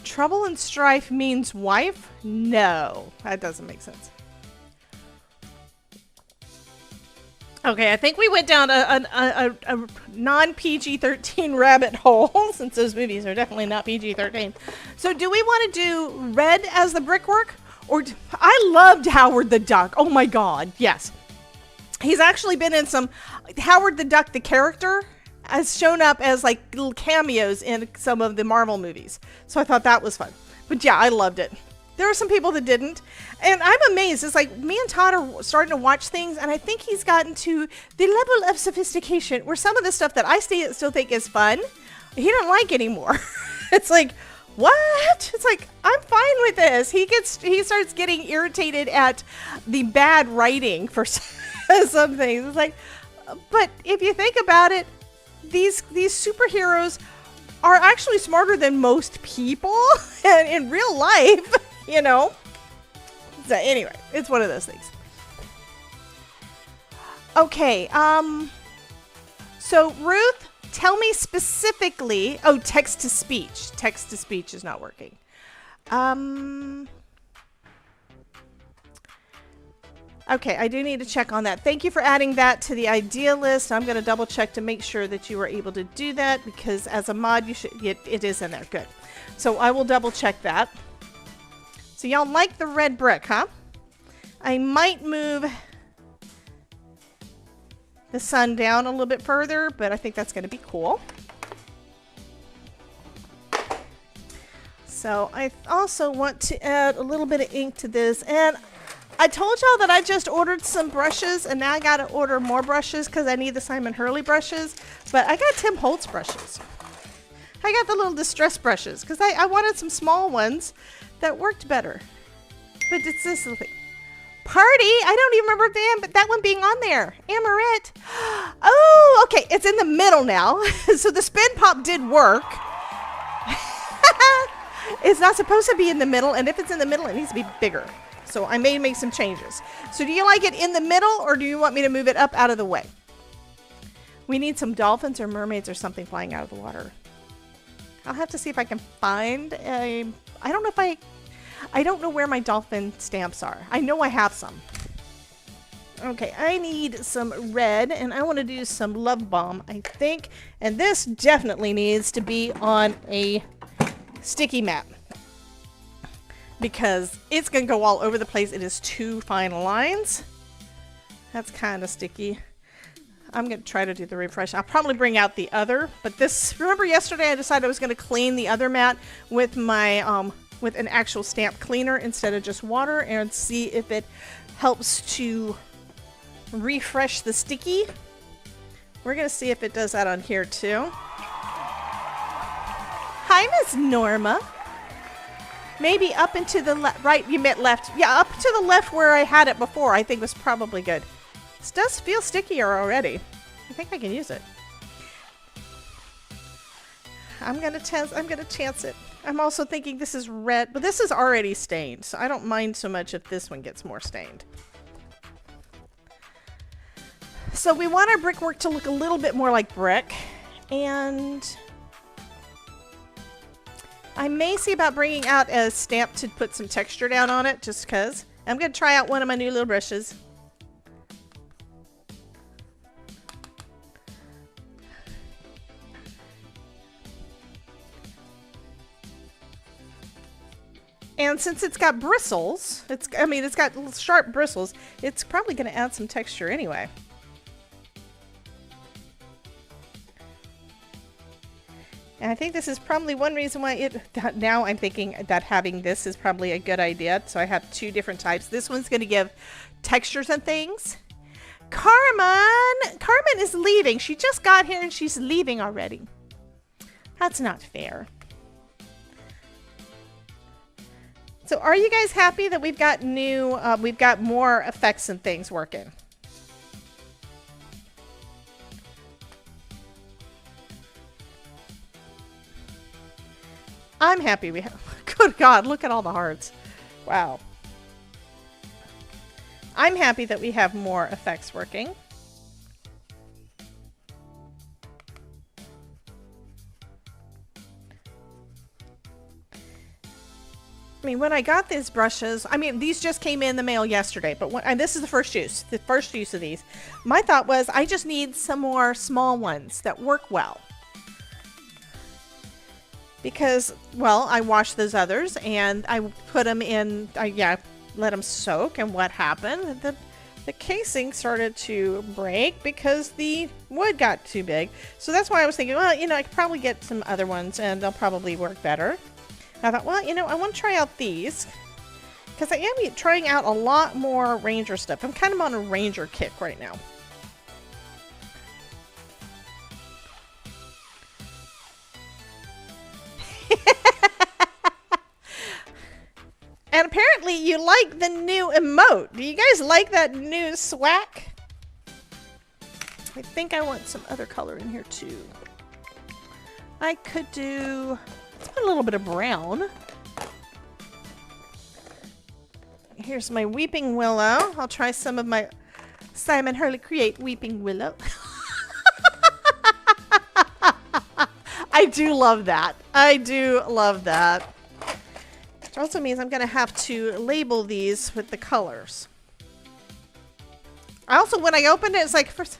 Trouble and strife means wife? No, that doesn't make sense. Okay, I think we went down a non-PG-13 rabbit hole, since those movies are definitely not PG-13. So do we want to do red as the brickwork? Or I loved Howard the Duck. Oh my god, yes. He's actually been in some... Howard the Duck, the character, has shown up as like little cameos in some of the Marvel movies. So I thought that was fun. But yeah, I loved it. There are some people that didn't. And I'm amazed. It's like me and Todd are starting to watch things, and I think he's gotten to the level of sophistication where some of the stuff that I still think is fun, he doesn't like anymore. It's like, what? It's like, I'm fine with this. He starts getting irritated at the bad writing for some things. It's like, but if you think about it, these superheroes are actually smarter than most people in real life. You know? So anyway, it's one of those things. Okay, so Ruth, tell me specifically... Oh, text-to-speech. Text-to-speech is not working. Okay, I do need to check on that. Thank you for adding that to the idea list. I'm going to double check to make sure that you were able to do that, because as a mod, you should it is in there. Good. So I will double check that. So y'all like the red brick, huh? I might move the sun down a little bit further, but I think that's going to be cool. So I also want to add a little bit of ink to this. And I told y'all that I just ordered some brushes, and now I got to order more brushes because I need the Simon Hurley brushes. But I got Tim Holtz brushes. I got the little distress brushes because I wanted some small ones that worked better. But it's this little thing. Party? I don't even remember that one being on there. Amaret. Oh, okay. It's in the middle now. So the spin pop did work. It's not supposed to be in the middle, and if it's in the middle, it needs to be bigger. So I may make some changes. So do you like it in the middle, or do you want me to move it up out of the way? We need some dolphins or mermaids or something flying out of the water. I'll have to see if I can find a... I don't know where my dolphin stamps are. I know I have some. Okay, I need some red, and I want to do some love bomb, I think. And this definitely needs to be on a sticky mat, because it's going to go all over the place. It is 2 fine lines. That's kind of sticky. I'm going to try to do the refresh. I'll probably bring out the other, but this, remember yesterday I decided I was going to clean the other mat with my, with an actual stamp cleaner instead of just water, and see if it helps to refresh the sticky. We're going to see if it does that on here too. Hi, Miss Norma. Maybe up and to the left, right, you meant left. Yeah, up to the left where I had it before, I think was probably good. This does feel stickier already. I think I can use it. I'm gonna chance it. I'm also thinking this is red, but this is already stained, so I don't mind so much if this one gets more stained. So we want our brickwork to look a little bit more like brick, and I may see about bringing out a stamp to put some texture down on it, just because. I'm going to try out one of my new little brushes. And since it's got bristles, it's got sharp bristles, it's probably going to add some texture anyway. And I think this is probably one reason why now I'm thinking that having this is probably a good idea. So I have 2 different types. This one's going to give textures and things. Carmen is leaving. She just got here and she's leaving already. That's not fair. So are you guys happy that we've got we've got more effects and things working? I'm happy we have. Good God, look at all the hearts. Wow. I'm happy that we have more effects working. I mean, when I got these brushes, I mean, these just came in the mail yesterday, but and this is the first use of these. My thought was I just need some more small ones that work well. Because, well, I washed those others and I put them in, let them soak, and what happened? The casing started to break because the wood got too big. So that's why I was thinking, well, I could probably get some other ones and they'll probably work better. And I thought, well, I want to try out these because I am trying out a lot more Ranger stuff. I'm kind of on a Ranger kick right now. And apparently you like the new emote. Do you guys like that new swag? I think I want some other color in here too. I could do, let's put a little bit of brown. Here's my Weeping Willow. I'll try some of my Simon Hurley Create Weeping Willow. I do love that. I do love that. Which also means I'm going to have to label these with the colors. Also, when I opened it, it's like, first,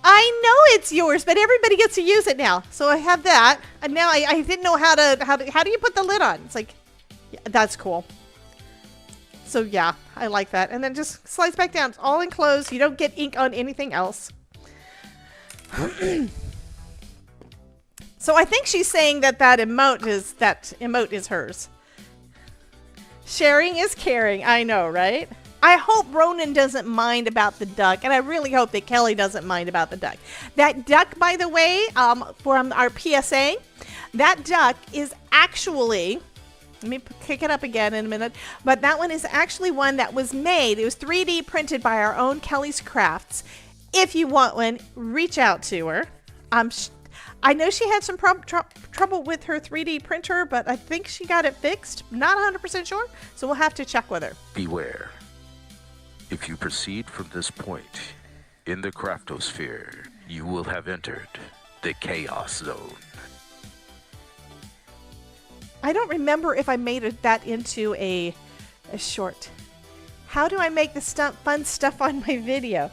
I know it's yours, but everybody gets to use it now. So I have that, and now I didn't know how do you put the lid on? It's like, yeah, that's cool. So yeah, I like that. And then just slides back down. It's all enclosed. You don't get ink on anything else. So I think she's saying that emote is hers. Sharing is caring. I know, right? I hope Ronan doesn't mind about the duck, and I really hope that Kelly doesn't mind about the duck. That duck, by the way, from our PSA, that duck is actually, let me pick it up again in a minute, but that one is actually one that was made. It was 3D printed by our own Kelly's Crafts. If you want one, reach out to her. I know she had some trouble with her 3D printer, but I think she got it fixed. Not 100% sure, so we'll have to check with her. Beware. If you proceed from this point in the craftosphere, you will have entered the chaos zone. I don't remember if I made that into a short. How do I make the fun stuff on my video?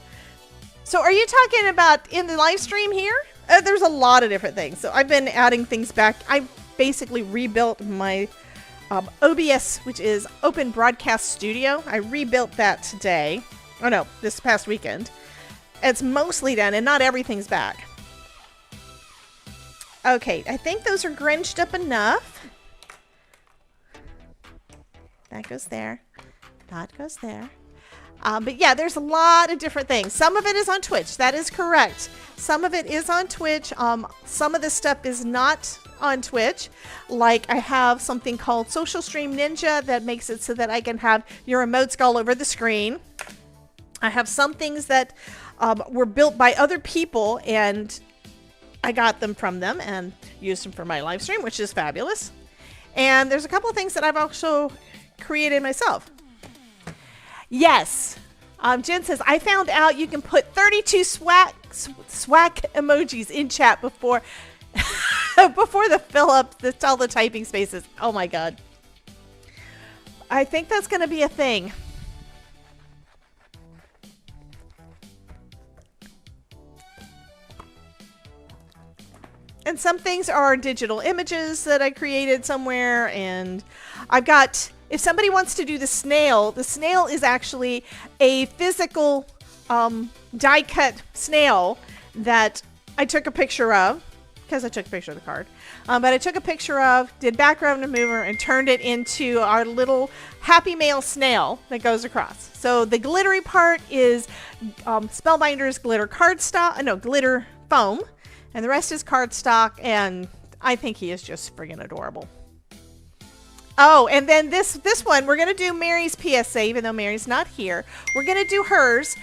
So are you talking about in the live stream here? There's a lot of different things. So I've been adding things back. I basically rebuilt my OBS, which is Open Broadcast Studio. I rebuilt that today. Oh no, this past weekend. It's mostly done and not everything's back. Okay, I think those are grinched up enough. That goes there. That goes there. But yeah, there's a lot of different things. Some of it is on Twitch. That is correct. Some of it is on Twitch. Some of this stuff is not on Twitch. Like I have something called Social Stream Ninja that makes it so that I can have your emotes all over the screen. I have some things that were built by other people and I got them from them and used them for my live stream, which is fabulous. And there's a couple of things that I've also created myself. Yes. Jen says, I found out you can put 32 swag emojis in chat before before the fill up all the typing spaces. Oh my god. I think that's going to be a thing. And some things are digital images that I created somewhere, and I've got, if somebody wants to do the snail is actually a physical die cut snail that I took a picture of, because I took a picture of the card, but I took a picture of, did background remover, and turned it into our little Happy Mail snail that goes across. So the glittery part is Spellbinders glitter cardstock, no, glitter foam, and the rest is cardstock, and I think he is just friggin' adorable. Oh, and then this one, we're going to do Mary's PSA, even though Mary's not here. We're going to do hers.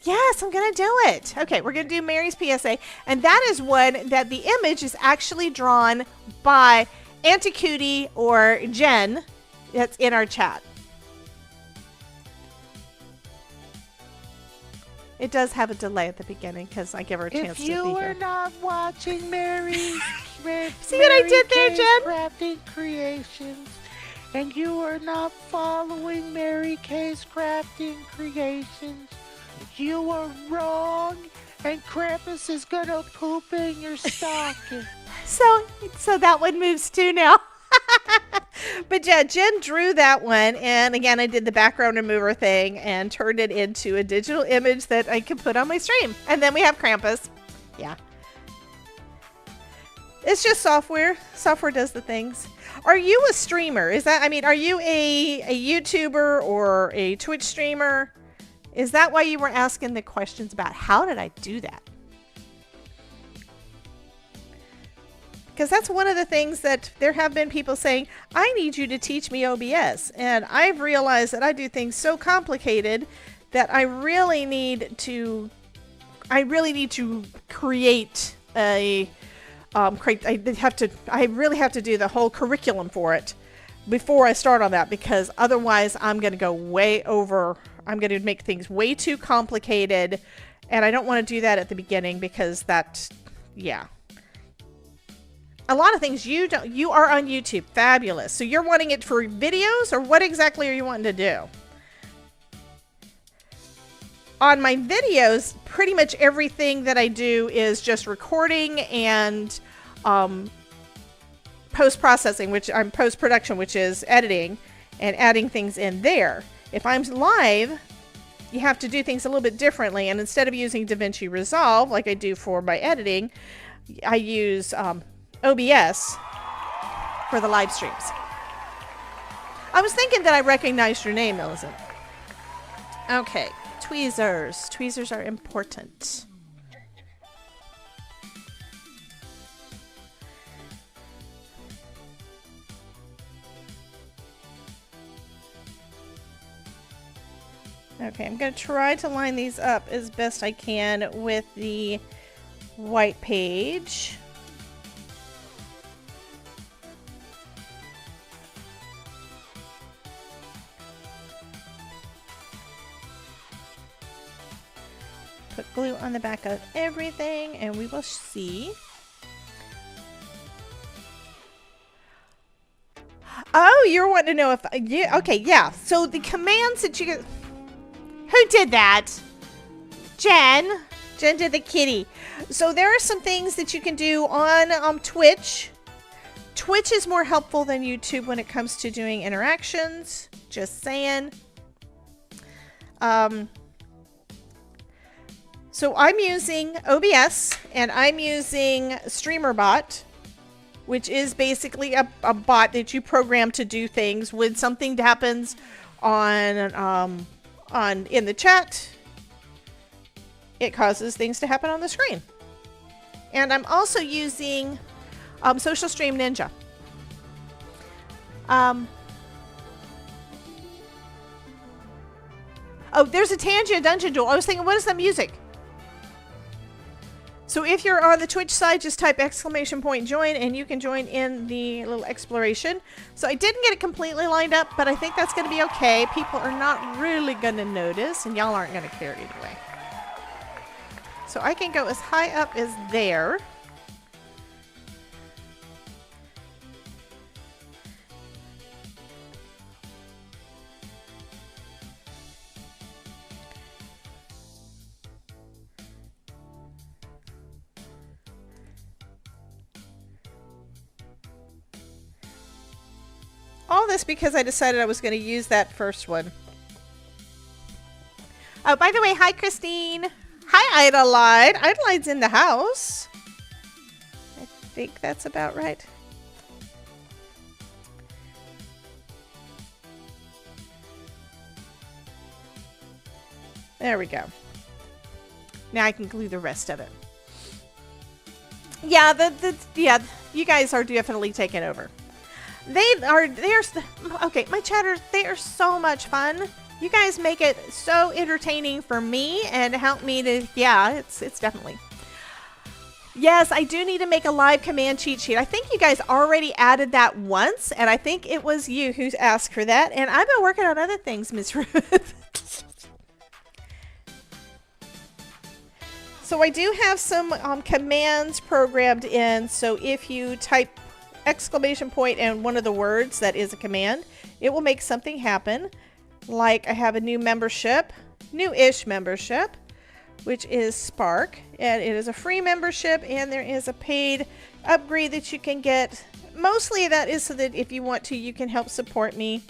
Yes, I'm going to do it. Okay, we're going to do Mary's PSA, and that is one that the image is actually drawn by Auntie Cootie or Jen that's in our chat. It does have a delay at the beginning because I give her a chance to be here. If you are not watching Mary's See what I did there, Jen? Crafting Creations, and you are not following Mary K's Crafting Creations, you are wrong, and Krampus is gonna poop in your stocking. So that one moves too now. But yeah, Jen drew that one, and again, I did the background remover thing and turned it into a digital image that I could put on my stream. And then we have Krampus. Yeah. It's just software. Software does the things. Are you a streamer? Is that, I mean, are you a YouTuber or a Twitch streamer? Is that why you were asking the questions about how did I do that? Because that's one of the things that there have been people saying, I need you to teach me OBS. And I've realized that I do things so complicated that I really need to create a, I really have to do the whole curriculum for it before I start on that, because otherwise I'm going to go way over, I'm going to make things way too complicated. And I don't want to do that at the beginning because that, yeah. A lot of things you are on YouTube. Fabulous. So you're wanting it for videos, or what exactly are you wanting to do? On my videos, pretty much everything that I do is just recording and post-processing, post-production, which is editing and adding things in there. If I'm live, you have to do things a little bit differently, and instead of using DaVinci Resolve like I do for my editing, I use OBS for the live streams. I was thinking that I recognized your name, Millicent. Okay, tweezers. Tweezers are important. Okay, I'm going to try to line these up as best I can with the white page. Put glue on the back of everything and we will see. Oh, you're wanting to know if yeah, okay, yeah. So the commands that you get. Who did that? Jen. Jen did the kitty. So there are some things that you can do on Twitch. Twitch is more helpful than YouTube when it comes to doing interactions. Just saying. So I'm using OBS and I'm using StreamerBot, which is basically a bot that you program to do things when something happens on in the chat. It causes things to happen on the screen. And I'm also using Social Stream Ninja. Oh, there's a Tangia Dungeon Duel. I was thinking, what is that music? So if you're on the Twitch side, just type ! join and you can join in the little exploration. So I didn't get it completely lined up, but I think that's going to be okay. People are not really going to notice and y'all aren't going to care either way. So I can go as high up as there. All this because I decided I was going to use that first one. Oh, by the way, hi, Christine. Hi, Idolide. Idolide's in the house. I think that's about right. There we go. Now I can glue the rest of it. Yeah, yeah, you guys are definitely taking over. Okay, my chatters, they are so much fun. You guys make it so entertaining for me and help me to, yeah, it's definitely. Yes, I do need to make a live command cheat sheet. I think you guys already added that once, and I think it was you who asked for that, and I've been working on other things, Miss Ruth. So I do have some commands programmed in, so if you type ! And one of the words that is a command, it will make something happen. Like I have a new membership, new-ish membership, which is Spark, and it is a free membership, and there is a paid upgrade that you can get. Mostly that is so that if you want to, you can help support me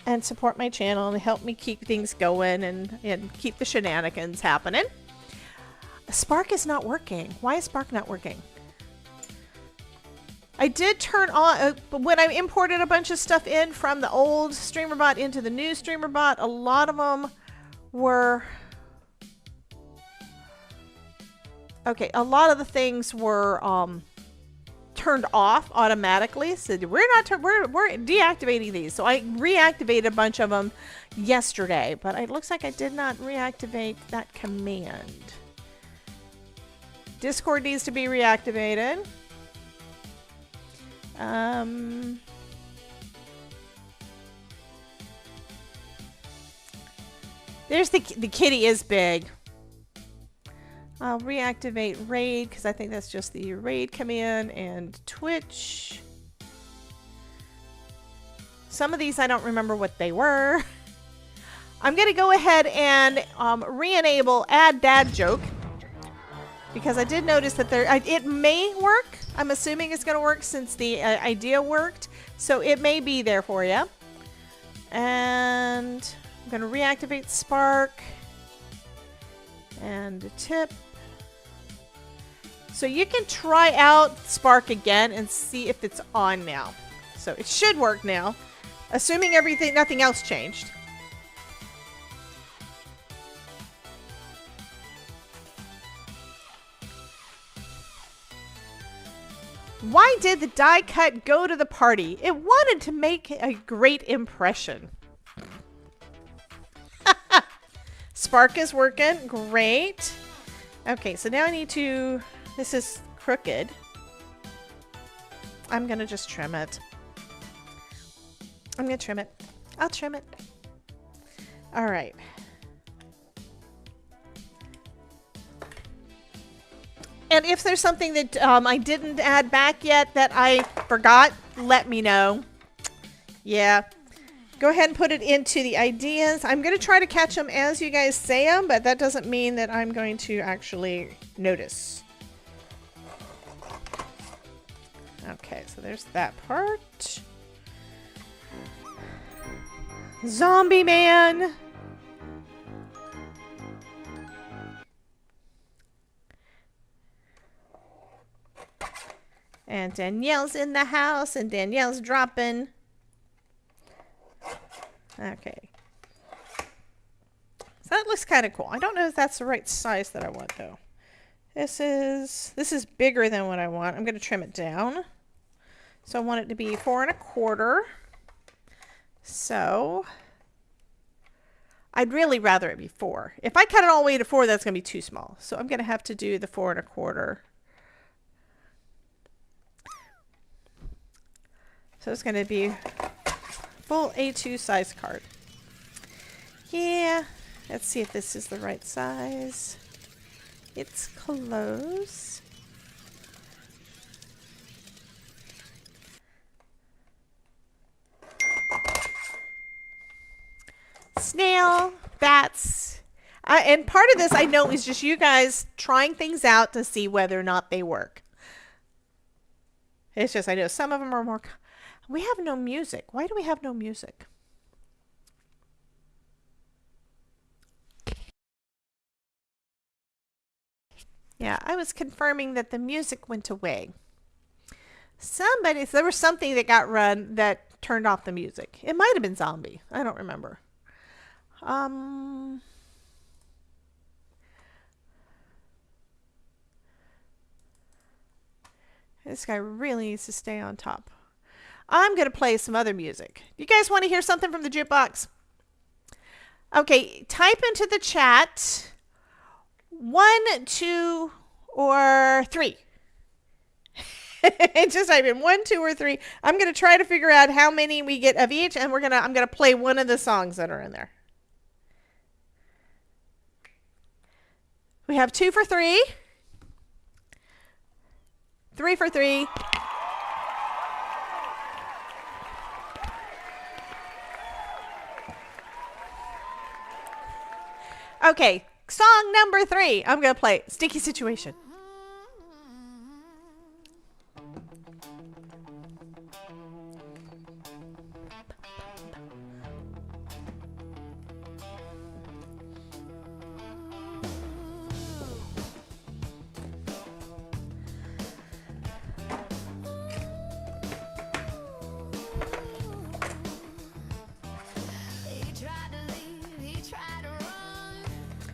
and support my channel and help me keep things going and keep the shenanigans happening. Spark is not working. Why is Spark not working? I did turn on, when I imported a bunch of stuff in from the old StreamerBot into the new StreamerBot, a lot of them were, okay, a lot of the things were turned off automatically. So we're deactivating these. So I reactivated a bunch of them yesterday, but it looks like I did not reactivate that command. Discord needs to be reactivated. There's the kitty is big. I'll reactivate raid because I think that's just the raid command and Twitch. Some of these I don't remember what they were. I'm gonna go ahead and re-enable add dad joke because I did notice that it may work. I'm assuming it's going to work since the idea worked. So it may be there for you. And I'm going to reactivate Spark. And a tip. So you can try out Spark again and see if it's on now. So it should work now. Assuming nothing else changed. Why did the die cut go to the party? It wanted to make a great impression. Spark is working. Great. Okay, so now I need to... This is crooked. I'm gonna just trim it. I'm gonna trim it. I'll trim it. Alright. And if there's something that I didn't add back yet that I forgot, let me know. Yeah. Go ahead and put it into the ideas. I'm going to try to catch them as you guys say them, but that doesn't mean that I'm going to actually notice. Okay, so there's that part. Zombie man! And Danielle's in the house, and Danielle's dropping. Okay. So that looks kind of cool. I don't know if that's the right size that I want, though. This is bigger than what I want. I'm going to trim it down. So I want it to be 4 1/4. So I'd really rather it be 4. If I cut it all the way to 4, that's going to be too small. So I'm going to have to do the 4 1/4. So it's going to be full A2 size card. Yeah, let's see if this is the right size. It's close. Snail, bats. And part of this I know is just you guys trying things out to see whether or not they work. It's just I know some of them are more... We have no music. Why do we have no music? Yeah, I was confirming that the music went away. There was something that got run that turned off the music. It might have been Zombie. I don't remember. This guy really needs to stay on top. I'm going to play some other music. You guys want to hear something from the jukebox? Okay, type into the chat 1, 2, or 3. Just type in 1, 2, or 3. I'm going to try to figure out how many we get of each, and I'm going to play one of the songs that are in there. We have 2 for 3. 3 for 3. Okay, song number 3. I'm going to play Sticky Situation.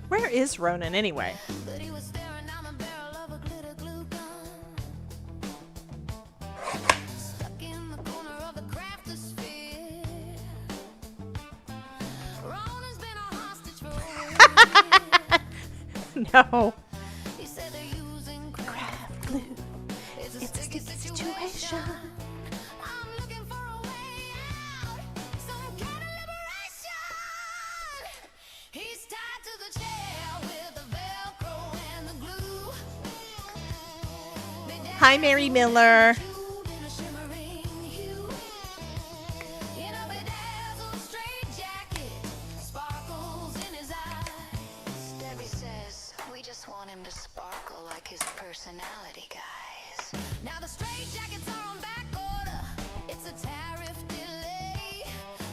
Where is Ronan anyway? No. Craft glue. It's a sticky situation. Hi, Mary Miller. Debbie says we just want him to sparkle like his personality, guys. Now the straight jackets are on back order. It's a tariff delay.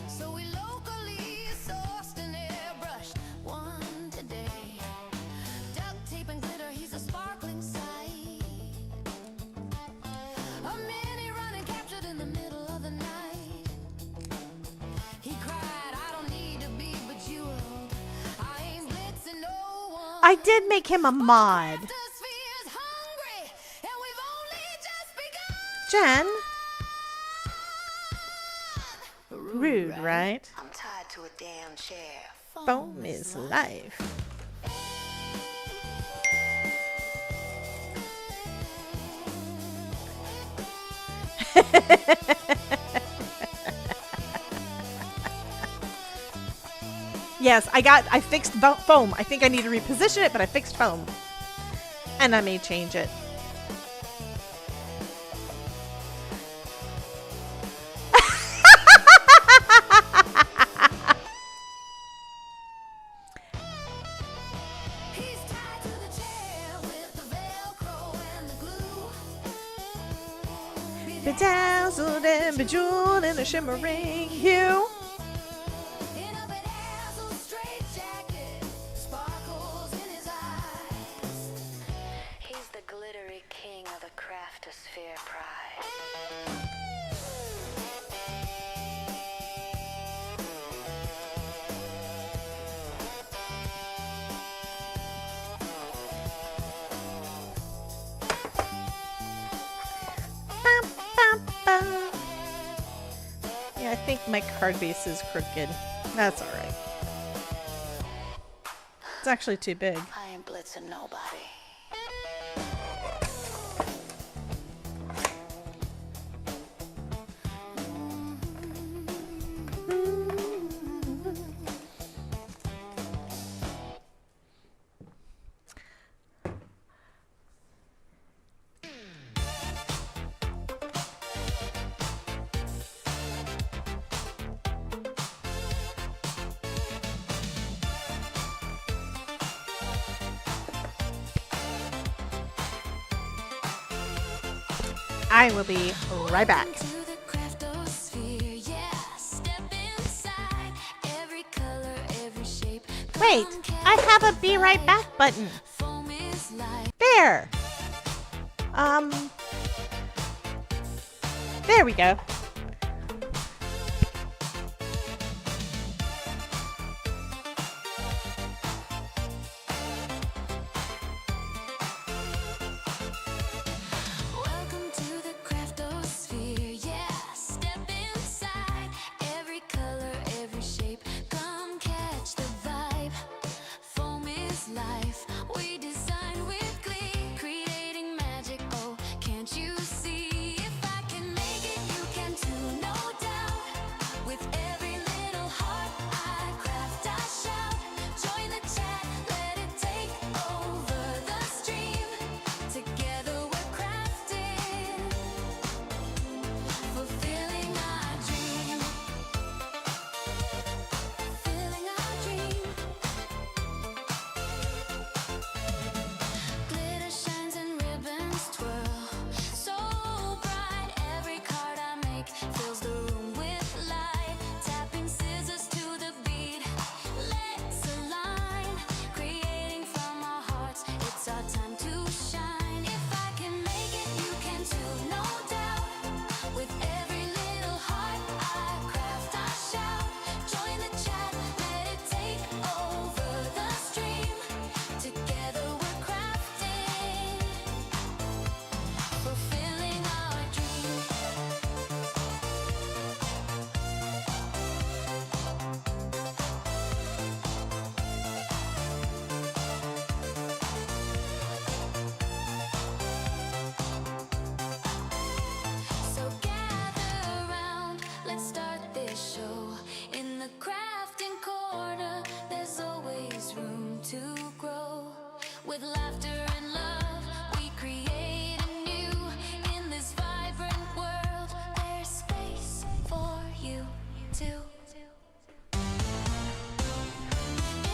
So we locally sourced and airbrushed one today. Duct tape and glitter, he's a sparkling sight. A mini running captured in the middle of the night. He cried, I don't need to be bejeweled. I ain't blitzing no one. I did make him a mod. Jen? Rude, right? I'm tied to a damn chair. Foam is life. Yes, I fixed foam. I think I need to reposition it, but I fixed foam. And I may change it. He's tied to the chair with the Velcro and the glue. Bedazzled and bejeweled in a shimmering hue. In a bedazzled straitjacket, sparkles in his eyes. He's the glittery king of the craftosphere pride. Bum, bum, bum. Yeah, I think my card base is crooked. That's alright. It's actually too big. I ain't blitzing nobody. I will be right back. To the craftosphere, yeah. Step inside. Every color, every shape. Wait, I have a be right back button. Foam is life. There. There we go. Welcome to the craftosphere, yeah. Step inside. Every color, every shape. Come catch the vibe. Foam is life. We design with glee, creating magic. Oh, can't you see? If I can make it, you can too, no doubt. With every little heart I craft, I shout. Join the chat, let it take over the stream. Together we're crafting, fulfilling our dream. Fulfilling our dream. Glitter shines and ribbons twirl, so bright. Every card I make fills the room with light. Tapping scissors to the beat, let's align. Creating from our hearts, it's our time to shine. If I can make it, you can too, no doubt. With every little heart I craft, I shout. Join the chat, let it take over the stream. Together we're crafting, fulfilling our dream. So gather round, let's start this show. In the crafting corner, there's always room to grow. With laughter and love, we create anew. In this vibrant world, there's space for you too.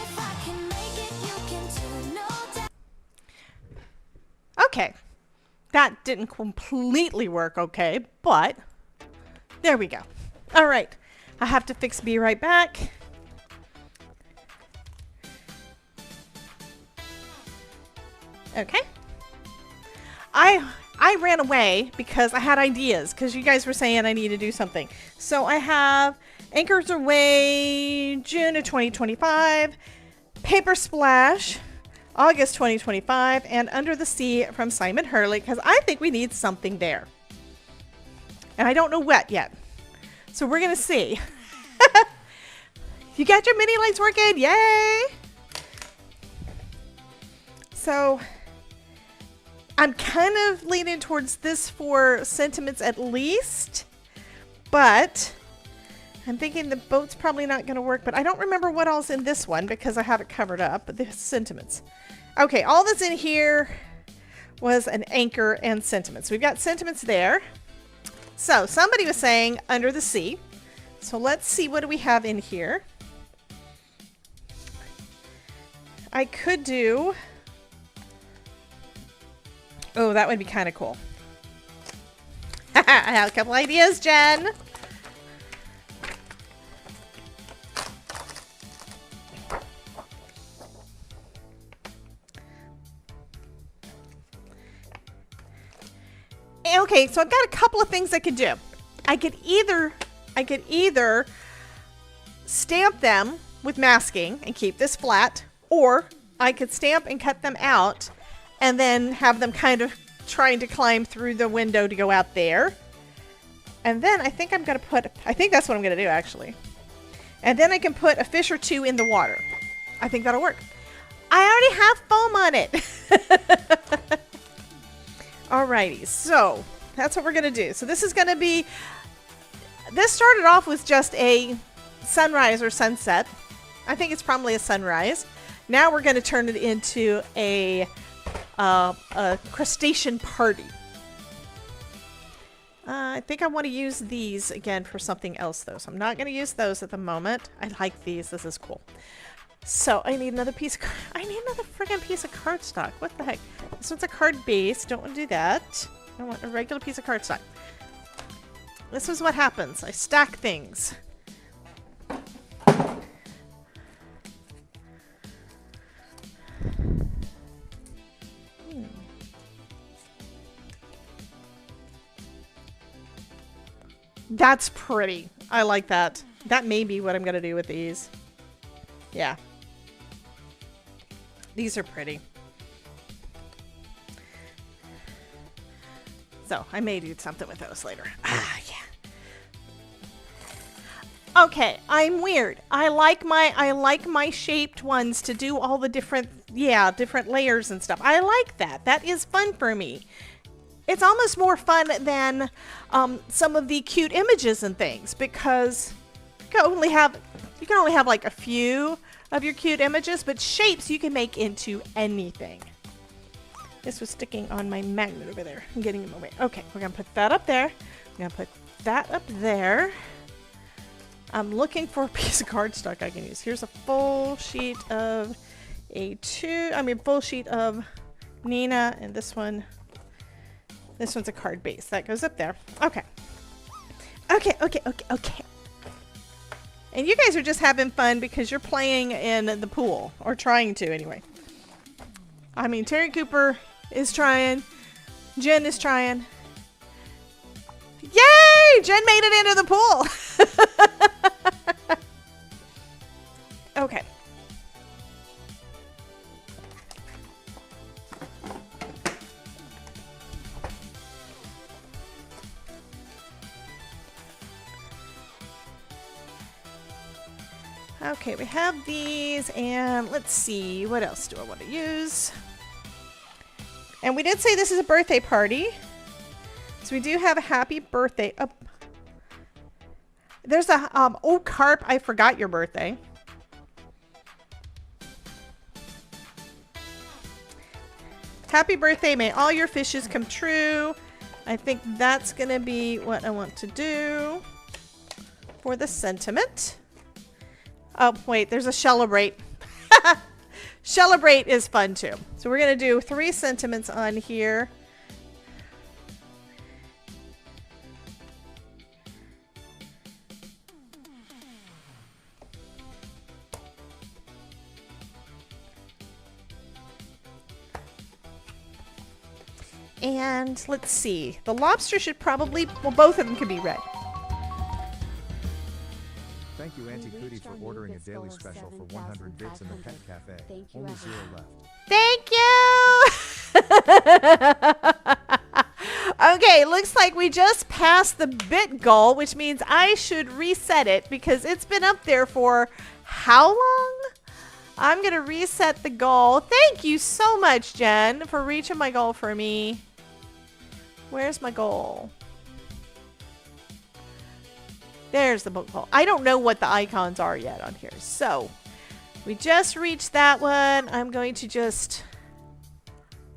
If I can make it, you can too, no doubt. Okay. That didn't completely work okay, but there we go. All right. I have to fix be right back. Okay. I ran away because I had ideas because you guys were saying I need to do something. So I have Anchors Away June of 2025, Paper Splash August 2025, and Under the Sea from Simon Hurley because I think we need something there. And I don't know what yet. So we're going to see. You got your mini lights working? Yay! So I'm kind of leaning towards this for sentiments at least, but I'm thinking the boat's probably not going to work, but I don't remember what all's in this one because I have it covered up, but the sentiments. Okay, all that's in here was an anchor and sentiments. We've got sentiments there. So somebody was saying under the sea. So let's see, what do we have in here? I could do... Oh, that would be kind of cool. I have a couple ideas, Jen. Okay, so I've got a couple of things I could do. I could either stamp them with masking and keep this flat, or I could stamp and cut them out and then have them kind of trying to climb through the window to go out there. And then I think I'm going to put, I think that's what I'm going to do actually. And then I can put a fish or two in the water. I think that'll work. I already have foam on it. Alrighty, so that's what we're going to do. So this is going to be, this started off with just a sunrise or sunset. I think it's probably a sunrise. Now we're going to turn it into a crustacean party. I think I want to use these again for something else though. So I'm not going to use those at the moment. I like these. This is cool. So I need another piece. I need another friggin' piece of cardstock. What the heck? This one's a card base. Don't want to do that. I want a regular piece of cardstock. This is what happens. I stack things. That's pretty. I like that. That may be what I'm going to do with these. Yeah. These are pretty. So I may do something with those later. Ah, yeah. Okay, I'm weird. I like my shaped ones to do all the different layers and stuff. I like that. That is fun for me. It's almost more fun than some of the cute images and things because you can only have like a few of your cute images, but shapes you can make into anything. This was sticking on my magnet over there. I'm getting in my way. Okay, we're gonna put that up there. I'm gonna put that up there. I'm looking for a piece of cardstock I can use. Here's a full sheet of full sheet of Nina, and this one's a card base. That goes up there. Okay. Okay. And you guys are just having fun because you're playing in the pool. Or trying to, anyway. I mean, Terry Cooper is trying. Jen is trying. Yay! Jen made it into the pool! Okay. Okay, we have these, and let's see, what else do I want to use? And we did say this is a birthday party. So we do have a happy birthday. Oh, there's a, oh, Carp, I forgot your birthday. Happy birthday, may all your fishes come true. I think that's going to be what I want to do for the sentiment. Oh, wait, there's a celebrate. Celebrate is fun too. So we're going to do 3 sentiments on here. And let's see. The lobster should probably, well, both of them could be red. Thank you, Auntie Cootie, for ordering a daily special for 100 bits in the Pet Cafe. Only 0 left. Thank you! Okay, looks like we just passed the bit goal, which means I should reset it because it's been up there for how long? I'm going to reset the goal. Thank you so much, Jen, for reaching my goal for me. Where's my goal? There's the book goal. I don't know what the icons are yet on here. So, we just reached that one. I'm going to just...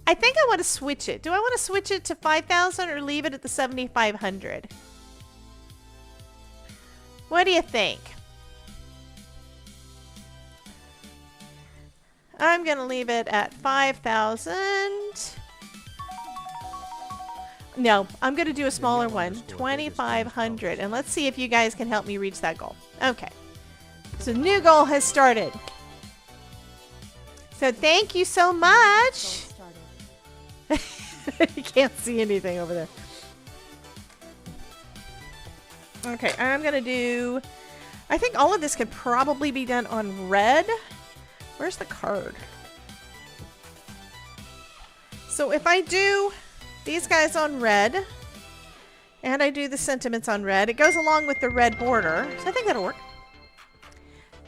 I think I want to switch it. Do I want to switch it to 5,000 or leave it at the 7,500? What do you think? I'm going to leave it at 5,000. No, I'm going to do a smaller one, 2,500. And let's see if you guys can help me reach that goal. Okay. So new goal has started. So thank you so much. You can't see anything over there. Okay, I'm going to do... I think all of this could probably be done on red. Where's the card? So if I do these guys on red, and I do the sentiments on red, it goes along with the red border. So I think that'll work.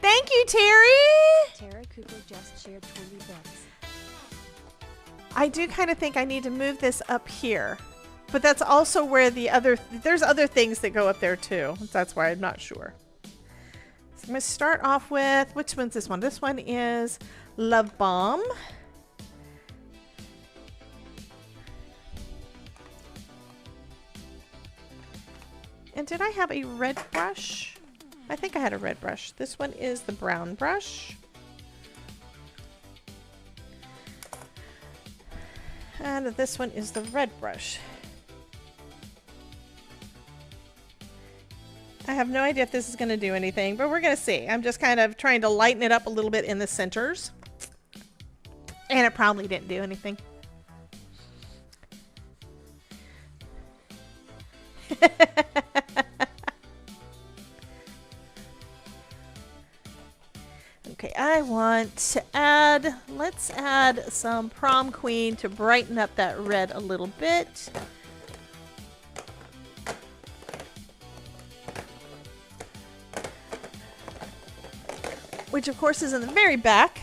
Thank you, Terry! Tara Cooper just shared 20 bits. I do kind of think I need to move this up here. But that's also where the other... There's other things that go up there too. That's why I'm not sure. So I'm going to start off with... Which one's this one? This one is Love Bomb. And did I have a red brush? I think I had a red brush. This one is the brown brush. And this one is the red brush. I have no idea if this is going to do anything, but we're going to see. I'm just kind of trying to lighten it up a little bit in the centers. And it probably didn't do anything. Okay, I want to add, let's add some Prom Queen to brighten up that red a little bit. Which of course is in the very back.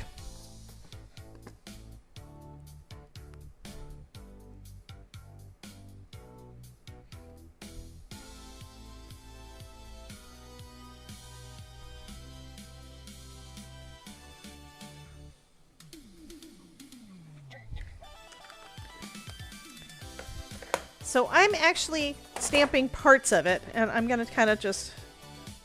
So I'm actually stamping parts of it, and I'm going to kind of just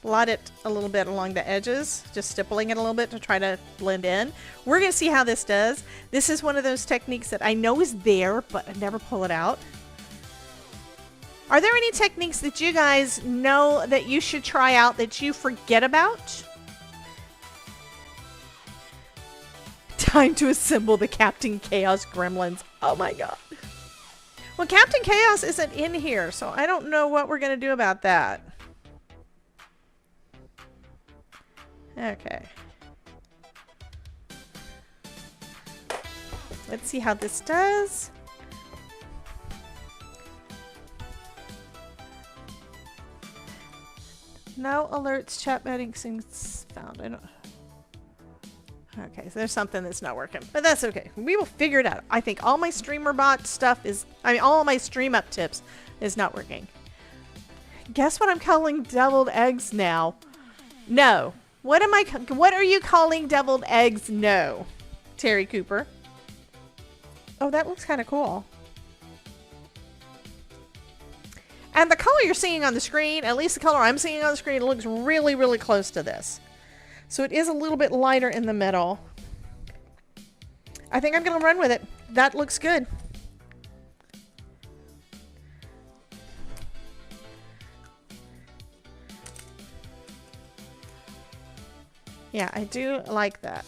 blot it a little bit along the edges, just stippling it a little bit to try to blend in. We're going to see how this does. This is one of those techniques that I know is there, but I never pull it out. Are there any techniques that you guys know that you should try out that you forget about? Time to assemble the Captain Chaos gremlins. Oh my god. Well, Captain Chaos isn't in here, so I don't know what we're going to do about that. Okay. Let's see how this does. No alerts, chat meetings found. I don't... Okay, so there's something that's not working, but that's okay. We will figure it out. I think all my streamer bot stuff is, all my stream up tips is not working. Guess what I'm calling deviled eggs now? No. What are you calling deviled eggs? No. Terry Cooper. Oh, that looks kind of cool. And the color you're seeing on the screen, at least the color I'm seeing on the screen, it looks really, really close to this. So it is a little bit lighter in the middle. I think I'm going to run with it. That looks good. Yeah, I do like that.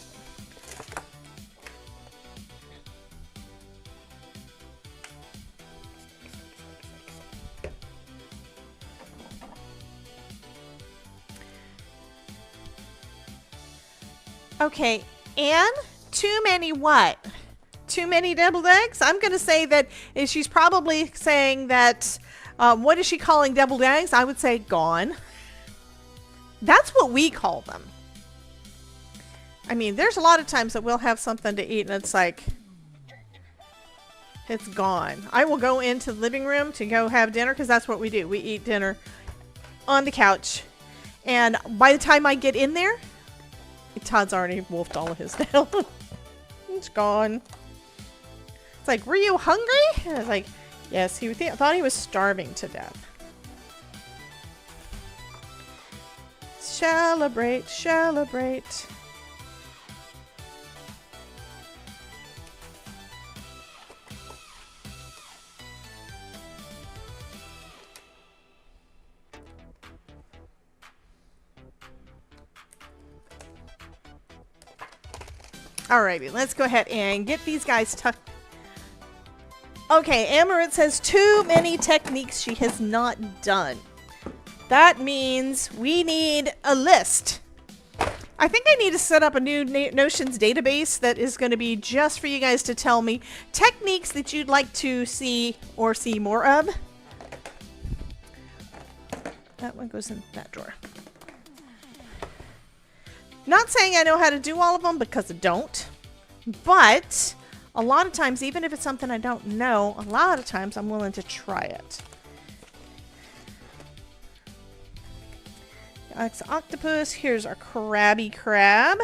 Okay, and too many what? Too many deviled eggs? I'm going to say that she's probably saying that, what is she calling deviled eggs? I would say gone. That's what we call them. I mean, there's a lot of times that we'll have something to eat and it's like, it's gone. I will go into the living room to go have dinner because that's what we do. We eat dinner on the couch. And by the time I get in there, Todd's already wolfed all of his down. It's gone. It's like, were you hungry? And I was like, yes, he thought he was starving to death. Celebrate, celebrate. Alrighty, let's go ahead and get these guys tucked. Okay, Amarit says too many techniques she has not done. That means we need a list. I think I need to set up a new Notions database that is going to be just for you guys to tell me techniques that you'd like to see or see more of. That one goes in that drawer. Not saying I know how to do all of them because I don't, but a lot of times, even if it's something I don't know, a lot of times I'm willing to try it. That's octopus. Here's our crabby crab.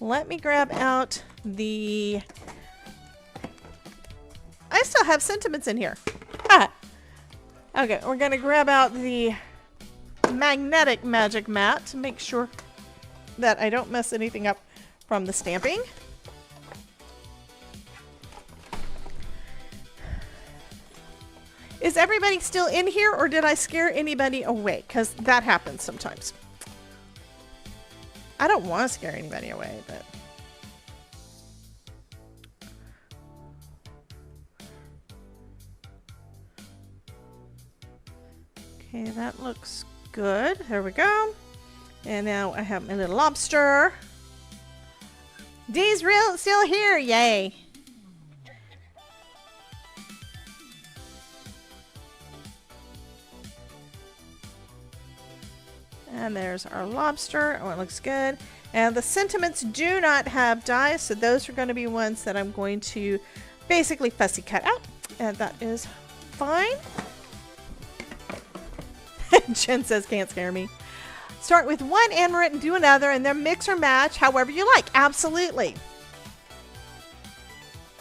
Let me grab out the... I still have sentiments in here. Ah. Okay, we're going to grab out the magnetic magic mat to make sure that I don't mess anything up from the stamping. Is everybody still in here or did I scare anybody away? Because that happens sometimes. I don't want to scare anybody away, but... Okay, that looks good. There we go. And now I have my little lobster. Dee's still here. Yay. And there's our lobster. Oh, it looks good. And the sentiments do not have dies, so those are going to be ones that I'm going to basically fussy cut out. And that is fine. Jen says, can't scare me. Start with one Amaret and do another, and then mix or match however you like. Absolutely.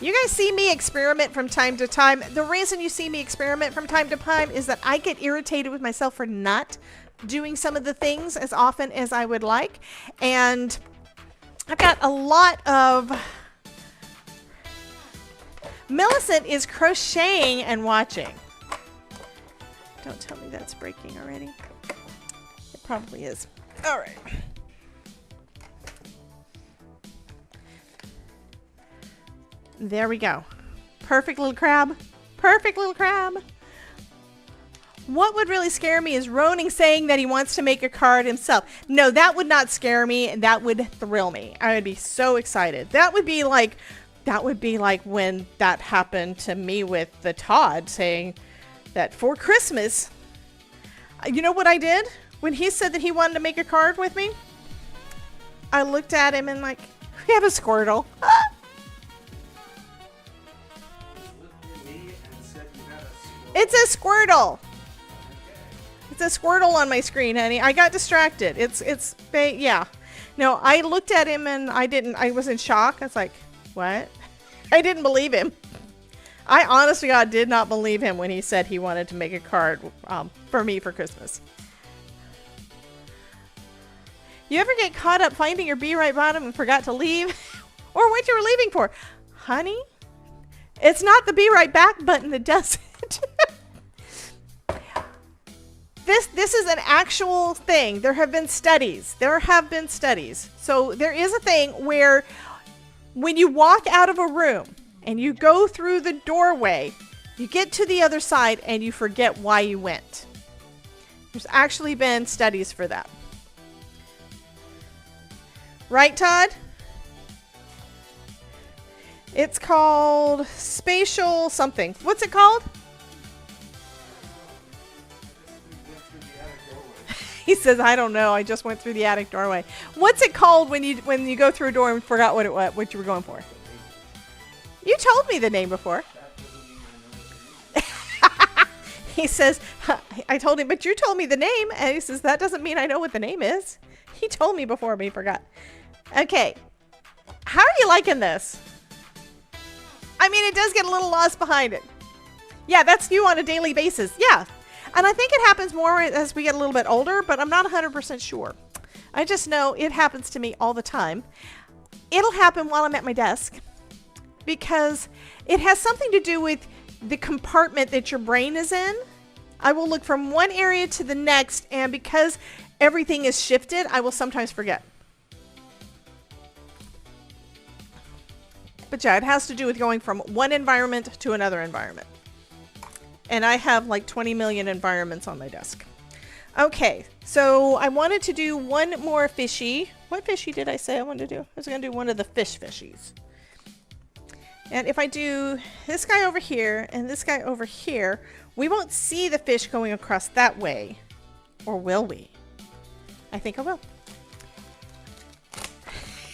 You guys see me experiment from time to time. The reason you see me experiment from time to time is that I get irritated with myself for not doing some of the things as often as I would like. And I've got a lot of... Millicent is crocheting and watching. Don't tell me that's breaking already. It probably is. All right. There we go. Perfect little crab. Perfect little crab. What would really scare me is Roning saying that he wants to make a card himself. No, that would not scare me. That would thrill me. I would be so excited. That would be like when that happened to me with the Todd saying that for Christmas, you know what I did? When he said that he wanted to make a card with me, I looked at him and like, we have a Squirtle. It's a Squirtle. It's a Squirtle on my screen, honey. I got distracted. Yeah. No, I looked at him and I was in shock. I was like, what? I didn't believe him. I honestly, God, did not believe him when he said he wanted to make a card for me for Christmas. You ever get caught up finding your Be Right bottom and forgot to leave? Or what you were leaving for? Honey, it's not the Be Right back button that does it. This is an actual thing. There have been studies. So there is a thing where when you walk out of a room and you go through the doorway, you get to the other side and you forget why you went. There's actually been studies for that. Right, Todd? It's called spatial something. What's it called? He says, I don't know. I just went through the attic doorway. What's it called when you go through a door and forgot what you were going for? You told me the name before. He says, I told him, but you told me the name. And he says, that doesn't mean I know what the name is. He told me before, but he forgot. Okay. How are you liking this? I mean, it does get a little lost behind it. Yeah, that's you on a daily basis. Yeah. And I think it happens more as we get a little bit older, but I'm not 100% sure. I just know it happens to me all the time. It'll happen while I'm at my desk because it has something to do with the compartment that your brain is in. I will look from one area to the next, and because everything is shifted, I will sometimes forget. But yeah, it has to do with going from one environment to another environment. And I have like 20 million environments on my desk. Okay, so I wanted to do one more fishy. What fishy did I say I wanted to do? I was going to do one of the fishies. And if I do this guy over here and this guy over here, we won't see the fish going across that way. Or will we? I think I will.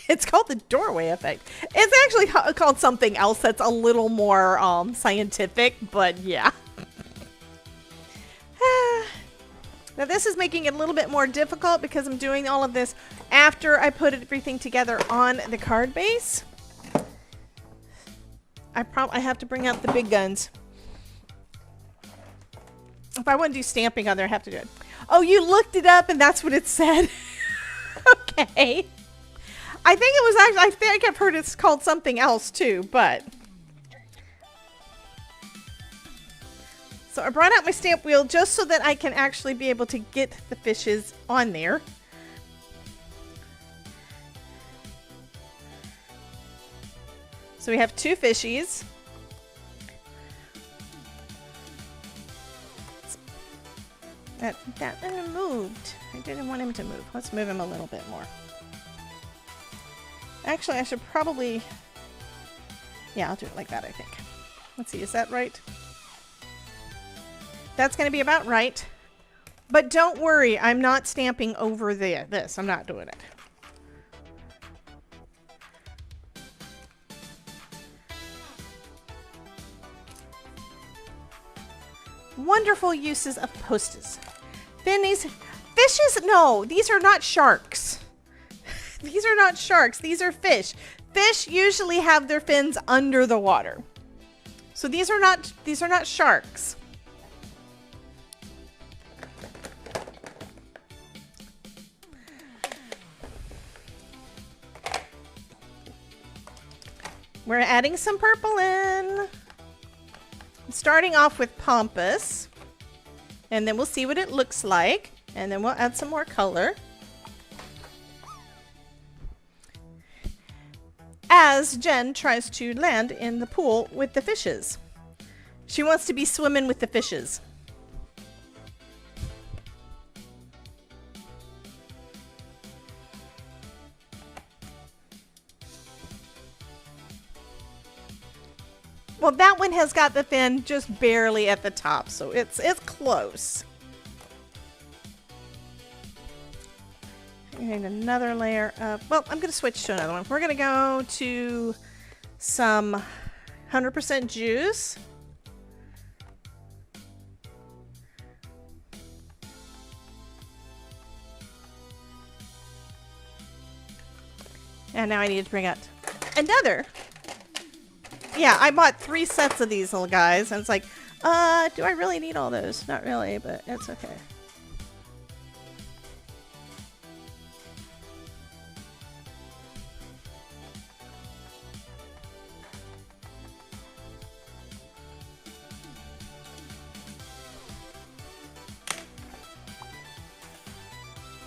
It's called the doorway effect. It's actually called something else that's a little more scientific, but yeah. Now this is making it a little bit more difficult because I'm doing all of this after I put everything together on the card base. I have to bring out the big guns. If I want to do stamping on there, I have to do it. Oh, you looked it up and that's what it said. Okay. I think it was actually, I think I've heard it's called something else too, but. So I brought out my stamp wheel just so that I can actually be able to get the fishes on there. So we have two fishies. That moved. I didn't want him to move. Let's move him a little bit more. Actually, I should probably... Yeah, I'll do it like that, I think. Let's see, is that right? That's going to be about right. But don't worry, I'm not stamping over this. I'm not doing it. Wonderful uses of posters. Then these fishes, no, these are not sharks. These are not sharks, these are fish. Fish usually have their fins under the water. So these are not sharks. We're adding some purple in. Starting off with Pompous, and then we'll see what it looks like, and then we'll add some more color. As Jen tries to land in the pool with the fishes. She wants to be swimming with the fishes. Well, that one has got the fin just barely at the top, so it's close. And another layer of, well, I'm going to switch to another one. We're going to go to some 100% juice. And now I need to bring out another. Yeah, I bought 3 sets of these little guys, and it's like, do I really need all those? Not really, but it's okay.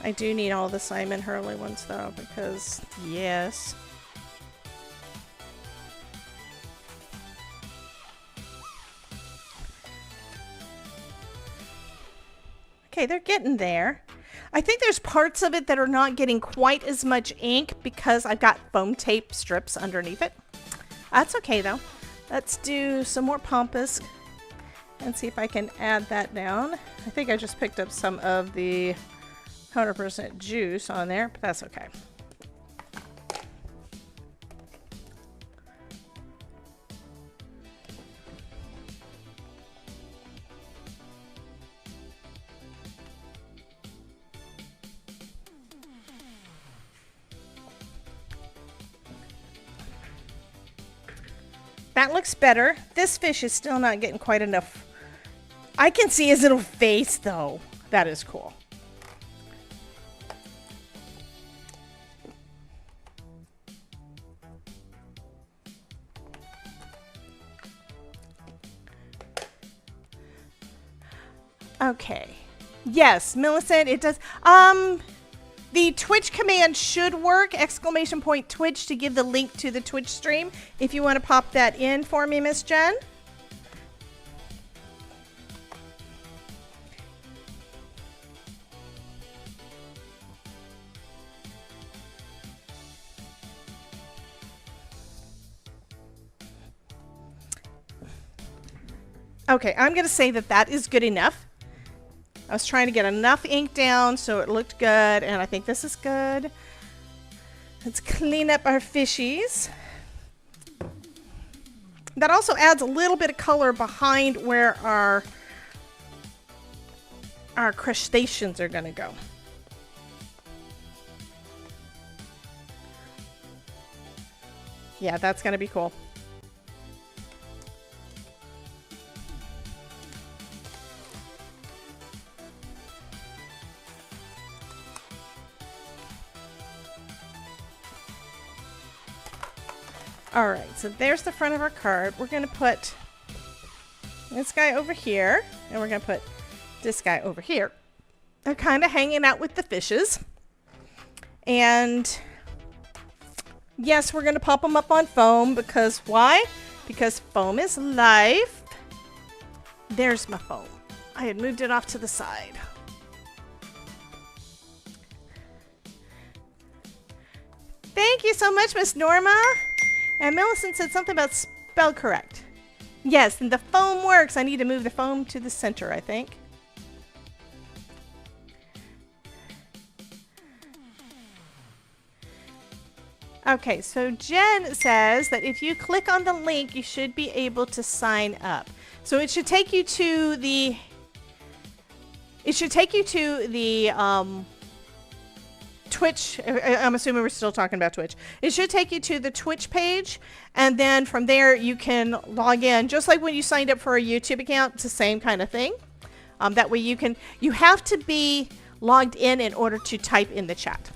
I do need all the Simon Hurley ones, though, because, yes. Okay, they're getting there. I think there's parts of it that are not getting quite as much ink because I've got foam tape strips underneath it. That's okay though. Let's do some more Pompous and see if I can add that down. I think I just picked up some of the 100% juice on there, but that's okay. That looks better. This fish is still not getting quite enough. I can see his little face though. That is cool. Okay. Yes, Millicent, it does. The Twitch command should work, ! Twitch, to give the link to the Twitch stream. If you want to pop that in for me, Miss Jen. Okay, I'm going to say that that is good enough. I was trying to get enough ink down so it looked good, and I think this is good. Let's clean up our fishies. That also adds a little bit of color behind where our crustaceans are going to go. Yeah, that's going to be cool. All right, so there's the front of our card. We're going to put this guy over here, and we're going to put this guy over here. They're kind of hanging out with the fishes. And yes, we're going to pop them up on foam because why? Because foam is life. There's my foam. I had moved it off to the side. Thank you so much, Miss Norma. And Millicent said something about spell correct. Yes, and the foam works. I need to move the foam to the center, I think. Okay, so Jen says that if you click on the link, you should be able to sign up. So it should take you to the... Twitch, I'm assuming we're still talking about Twitch. It should take you to the Twitch page, and then from there you can log in. Just like when you signed up for a YouTube account, it's the same kind of thing. That way you have to be logged in order to type in the chat.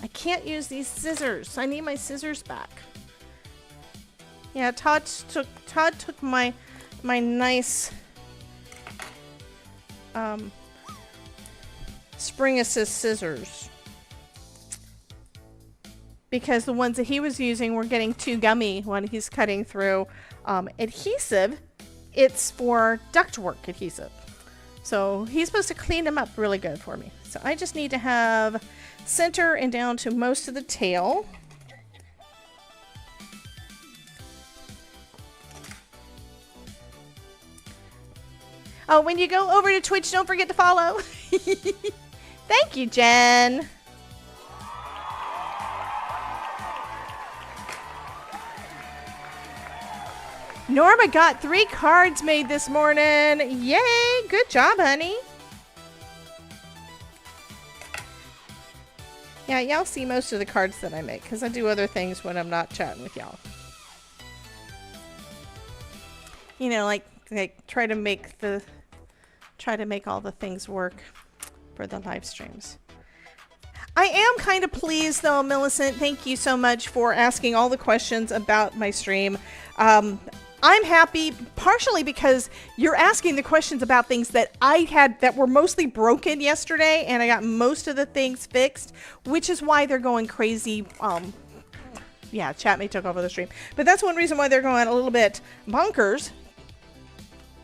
I can't use these scissors. I need my scissors back. Yeah, Todd took my nice Spring Assist scissors because the ones that he was using were getting too gummy when he's cutting through adhesive. It's for ductwork adhesive, so he's supposed to clean them up really good for me. So I just need to have center and down to most of the tail. Oh, when you go over to Twitch, don't forget to follow. Thank you, Jen. Norma got 3 cards made this morning. Yay! Good job, honey. Yeah, y'all see most of the cards that I make because I do other things when I'm not chatting with y'all. You know, like try to make all the things work for the live streams. I am kind of pleased though, Millicent. Thank you so much for asking all the questions about my stream. I'm happy partially because you're asking the questions about things that I had that were mostly broken yesterday, and I got most of the things fixed, which is why they're going crazy. Yeah, chat may took over the stream, but that's one reason why they're going a little bit bonkers.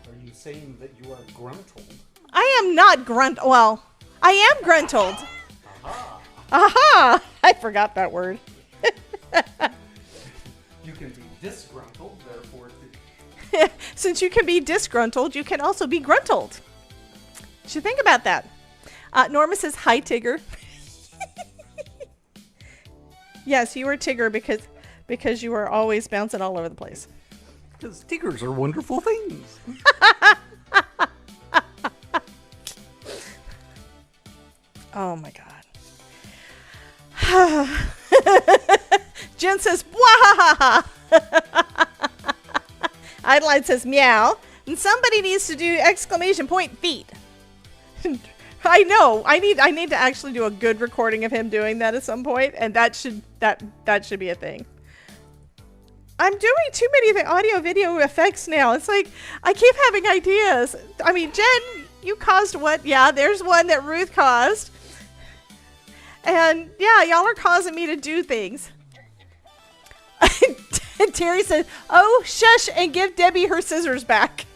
Are you saying that you are gruntled? I am not well, I am gruntled. Aha! Aha! I forgot that word. You can be disgruntled, therefore. Since you can be disgruntled, you can also be gruntled. You should think about that. Norma says, hi, Tigger. Yes, you were Tigger because you were always bouncing all over the place. Because tigers are wonderful things. Oh my god. Jen says, wahaha. Adeline says, meow. And somebody needs to do exclamation point feet. I know. I need to actually do a good recording of him doing that at some point, and that should be a thing. I'm doing too many of the audio video effects now. It's like I keep having ideas. I mean, Jen, you caused what? Yeah, there's one that Ruth caused. And yeah, y'all are causing me to do things. Terry said, oh, shush, and give Debbie her scissors back.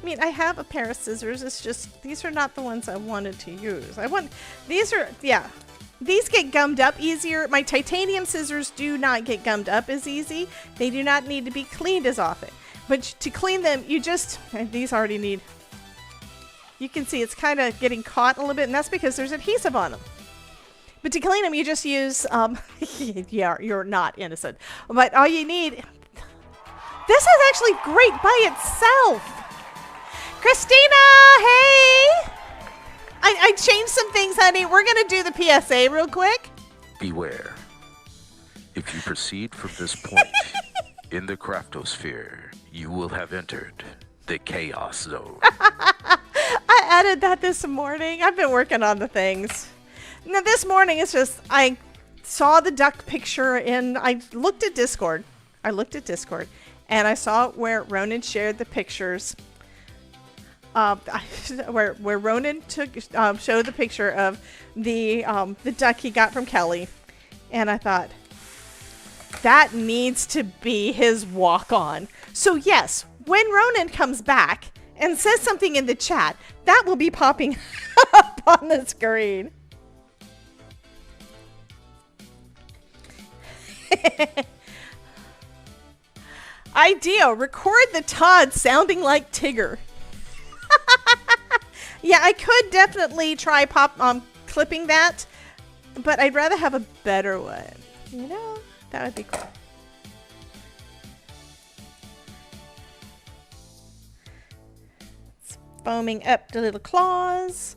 I mean, I have a pair of scissors. It's just, these are not the ones I wanted to use. These get gummed up easier. My titanium scissors do not get gummed up as easy. They do not need to be cleaned as often. But to clean them, these already need, you can see it's kind of getting caught a little bit, and that's because there's adhesive on them. But to clean them, you just use, yeah, you're not innocent. But all you need, this is actually great by itself. Christina, hey! I changed some things, honey. We're going to do the PSA real quick. Beware. If you proceed from this point in the craftosphere, you will have entered the chaos zone. I added that this morning. I've been working on the things. Now, this morning, it's just, I saw the duck picture and I looked at Discord. And I saw where Ronan shared the pictures. Where Ronan showed the picture of the duck he got from Kelly, and I thought that needs to be his walk-on. So yes, when Ronan comes back and says something in the chat, that will be popping up on the screen. Idea: record the Todd sounding like Tigger. Yeah, I could definitely try clipping that, but I'd rather have a better one. You know, that would be cool. It's foaming up the little claws.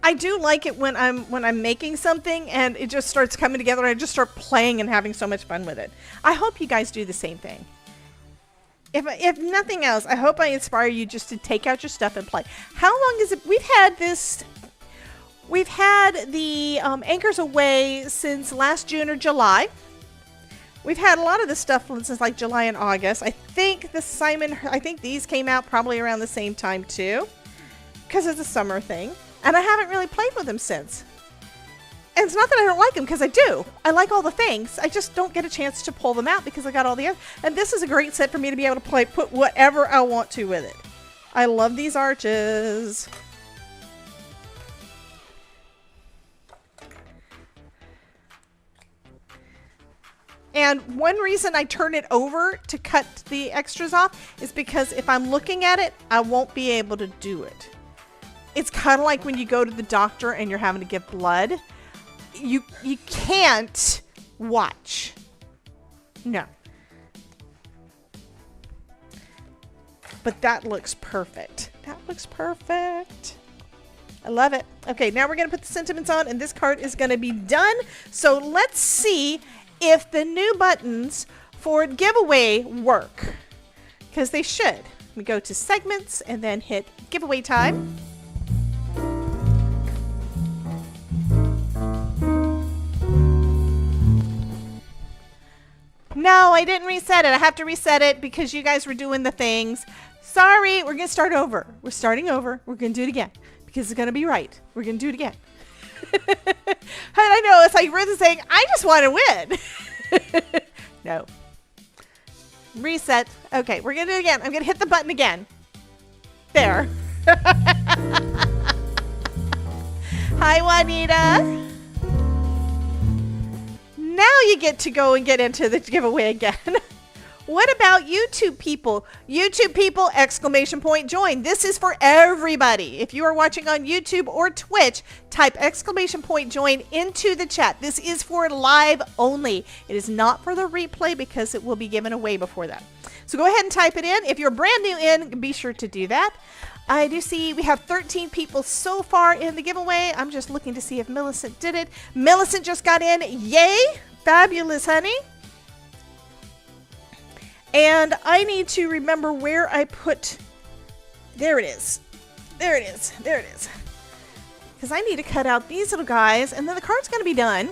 I do like it when I'm making something and it just starts coming together and I just start playing and having so much fun with it. I hope you guys do the same thing. If nothing else, I hope I inspire you just to take out your stuff and play. How long is it? We've had the Anchors Away since last June or July. We've had a lot of this stuff since like July and August. I think these came out probably around the same time too, because it's a summer thing. And I haven't really played with them since. And it's not that I don't like them, because I do. I like all the things. I just don't get a chance to pull them out because I got all the other. And this is a great set for me to be able to put whatever I want to with it. I love these arches. And one reason I turn it over to cut the extras off is because if I'm looking at it, I won't be able to do it. It's kind of like when you go to the doctor and you're having to give blood. You can't watch. No. But that looks perfect. That looks perfect. I love it. Okay, now we're going to put the sentiments on, and this card is going to be done. So let's see if the new buttons for giveaway work. Because they should. We go to segments and then hit giveaway time. No, I didn't reset it. I have to reset it because you guys were doing the things. Sorry, we're going to start over. We're starting over. We're going to do it again because it's going to be right. We're going to do it again. And I know, it's like Ruth is saying, I just want to win. No. Reset. Okay, we're going to do it again. I'm going to hit the button again. There. Hi, Juanita. Now you get to go and get into the giveaway again. What about YouTube people? YouTube people, exclamation point join. This is for everybody. If you are watching on YouTube or Twitch, type exclamation point join into the chat. This is for live only. It is not for the replay because it will be given away before that. So go ahead and type it in. If you're brand new in, be sure to do that. I do see we have 13 people so far in the giveaway. I'm just looking to see if Millicent did it. Millicent just got in. Yay! Fabulous, honey. And I need to remember where I put, there it is. There it is. There it is. Because I need to cut out these little guys and then the card's going to be done.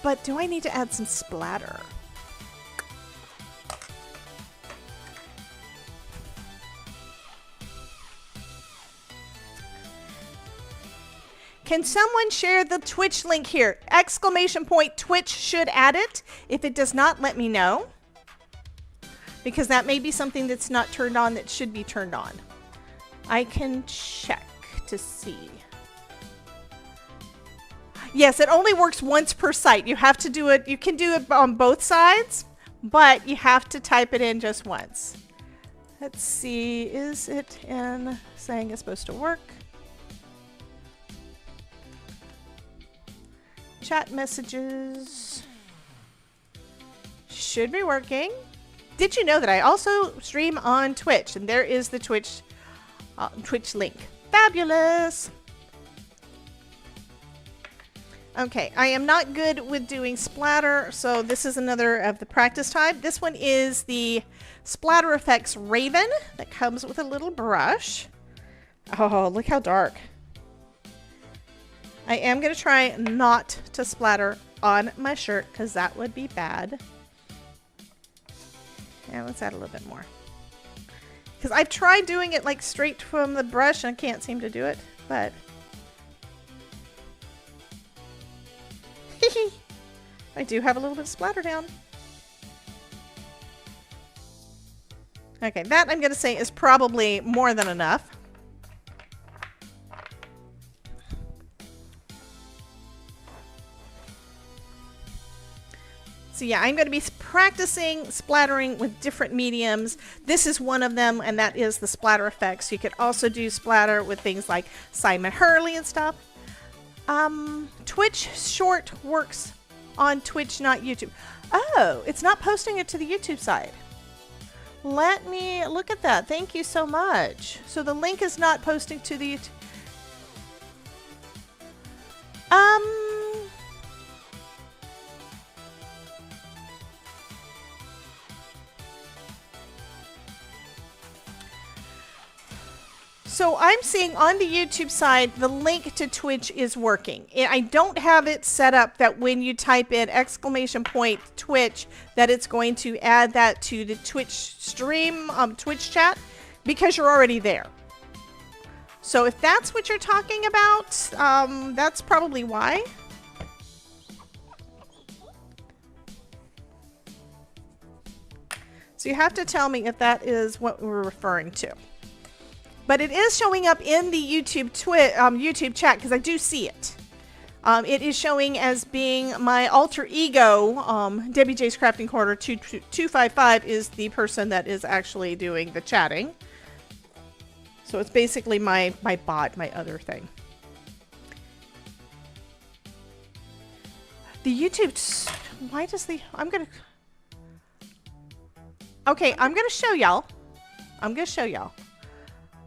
But do I need to add some splatter? Can someone share the Twitch link here? Exclamation point Twitch should add it. If it does not, let me know. Because that may be something that's not turned on that should be turned on. I can check to see. Yes, it only works once per site. You have to do it. You can do it on both sides, but you have to type it in just once. Let's see. Is it in saying it's supposed to work? Chat messages. Should be working. Did you know that I also stream on Twitch? And there is the Twitch link. Fabulous. Okay, I am not good with doing splatter, so this is another of the practice time. This one is the Splatter Effects Raven that comes with a little brush. Oh, look how dark. I am going to try not to splatter on my shirt because that would be bad. And let's add a little bit more. Because I've tried doing it like straight from the brush and I can't seem to do it, but... I do have a little bit of splatter down. Okay, that I'm going to say is probably more than enough. So yeah, I'm going to be practicing splattering with different mediums. This is one of them, and that is the splatter effects. You could also do splatter with things like Simon Hurley and stuff. Twitch short works on Twitch, not YouTube. Oh, it's not posting it to the YouTube side. Let me look at that. Thank you so much. So the link is not posting to the YouTube. So I'm seeing on the YouTube side, the link to Twitch is working. I don't have it set up that when you type in exclamation point Twitch, that it's going to add that to the Twitch stream, Twitch chat, because you're already there. So if that's what you're talking about, that's probably why. So you have to tell me if that is what we're referring to. But it is showing up in the YouTube chat because I do see it. It is showing as being my alter ego. Debbie J's Crafting Corner 255 is the person that is actually doing the chatting. So it's basically my bot, my other thing. The YouTube, why does the, okay, I'm gonna show y'all.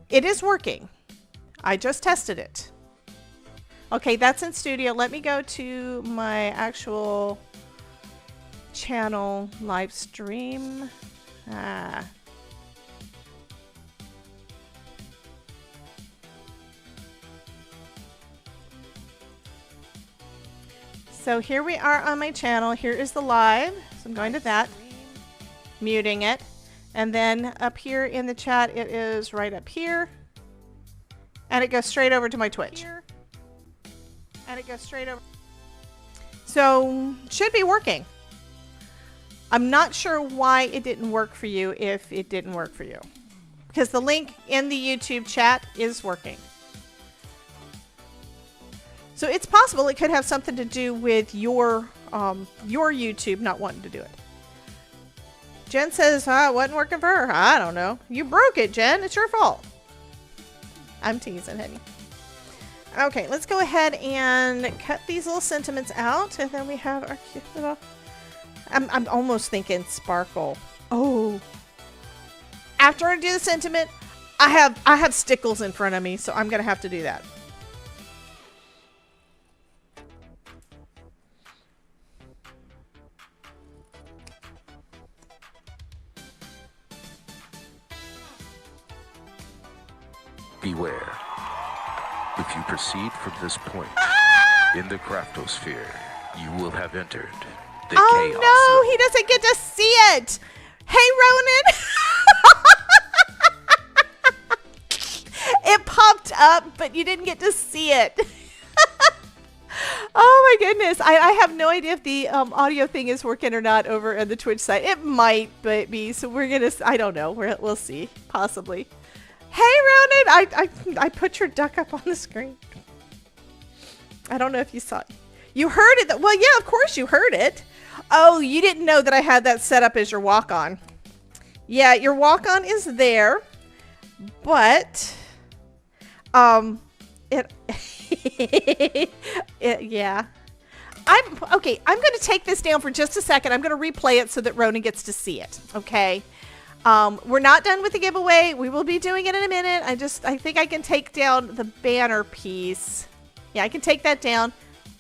It is working. I just tested it. Okay, that's in studio. Let me go to my actual channel live stream. So here we are on my channel. Here is the live. So I'm going to that, muting it. And then up here in the chat, it is right up here. And it goes straight over to my Twitch. And it goes straight over. So, should be working. I'm not sure why it didn't work for you if it didn't work for you. Because the link in the YouTube chat is working. So it's possible it could have something to do with your YouTube not wanting to do it. Jen says, it wasn't working for her. I don't know. You broke it, Jen. It's your fault. I'm teasing, honey. Okay, let's go ahead and cut these little sentiments out. And then we have our cute little... I'm almost thinking sparkle. Oh. After I do the sentiment, I have stickles in front of me, so I'm going to have to do that. Beware. If you proceed from this point in the craftosphere, you will have entered the chaos no, zone. he doesn't get to see it. Hey, Ronan. It popped up, but you didn't get to see it. Oh my goodness. I have no idea if the audio thing is working or not over on the Twitch site. It might be, so we're going to, I don't know. We'll see. Possibly. Hey, Ronan. I put your duck up on the screen. I don't know if you saw it. You heard it. Well, yeah, of course you heard it. Oh, you didn't know that I had that set up as your walk-on. Yeah, your walk-on is there, but yeah. I'm going to take this down for just a second. I'm going to replay it so that Ronan gets to see it. Okay. We're not done with the giveaway. We will be doing it in a minute. I think I can take down the banner piece. Yeah, I can take that down.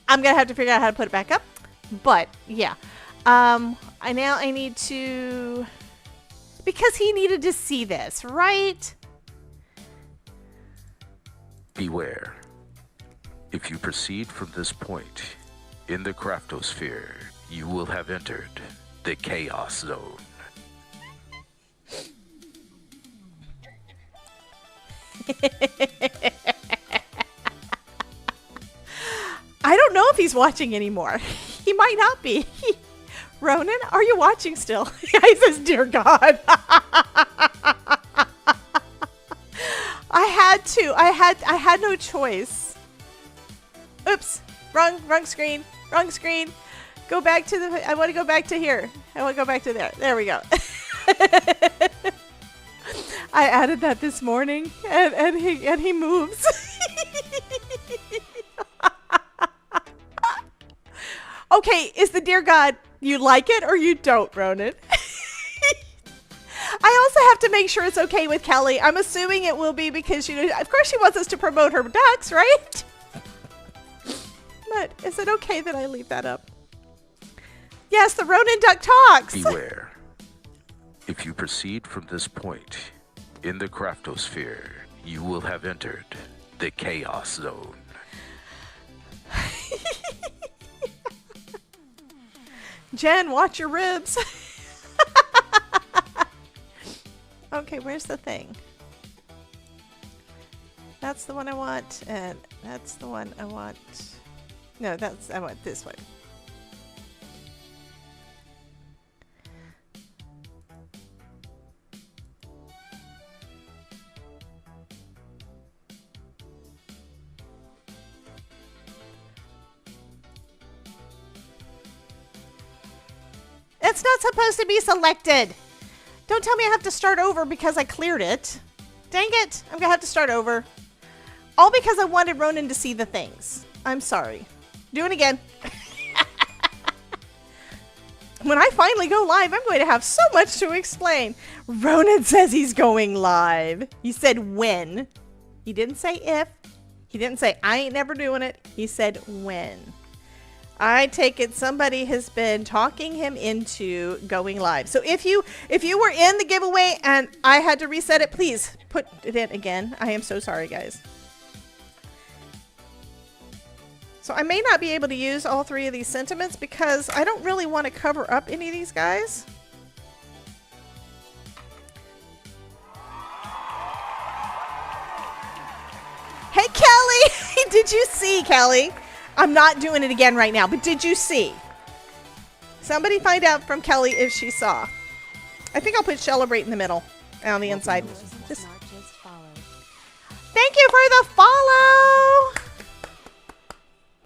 I'm going to have to figure out how to put it back up. But yeah. I need to, because he needed to see this, right? Beware. If you proceed from this point in the craftosphere, you will have entered the chaos zone. I don't know if he's watching anymore. He might not be. Ronan, are you watching still? He says, dear God. I had to. I had no choice. Oops. Wrong screen. Wrong screen. Go back to the, I want to go back to here. I want to go back to there. There we go. I added that this morning and he moves. Okay, is the dear God, you like it or you don't, Ronan? I also have to make sure it's okay with Kelly. I'm assuming it will be because, of course she wants us to promote her ducks, right? But is it okay that I leave that up? Yes, the Ronan Duck talks. Beware. If you proceed from this point in the craftosphere, you will have entered the chaos zone. Jen, watch your ribs. Okay, where's the thing? That's the one I want, and that's the one I want. No, I want this one. It's not supposed to be selected. Don't tell me I have to start over because I cleared it. Dang it. I'm going to have to start over. All because I wanted Ronan to see the things. I'm sorry. Do it again. When I finally go live, I'm going to have so much to explain. Ronan says he's going live. He said when. He didn't say if. He didn't say I ain't never doing it. He said when. I take it somebody has been talking him into going live. So if you were in the giveaway and I had to reset it, please put it in again. I am so sorry, guys. So I may not be able to use all three of these sentiments because I don't really want to cover up any of these guys. Hey, Kelly! Did you see, Kelly? I'm not doing it again right now, but did you see? Somebody find out from Kelly if she saw. I think I'll put celebrate in the middle on the inside. Thank you for the follow.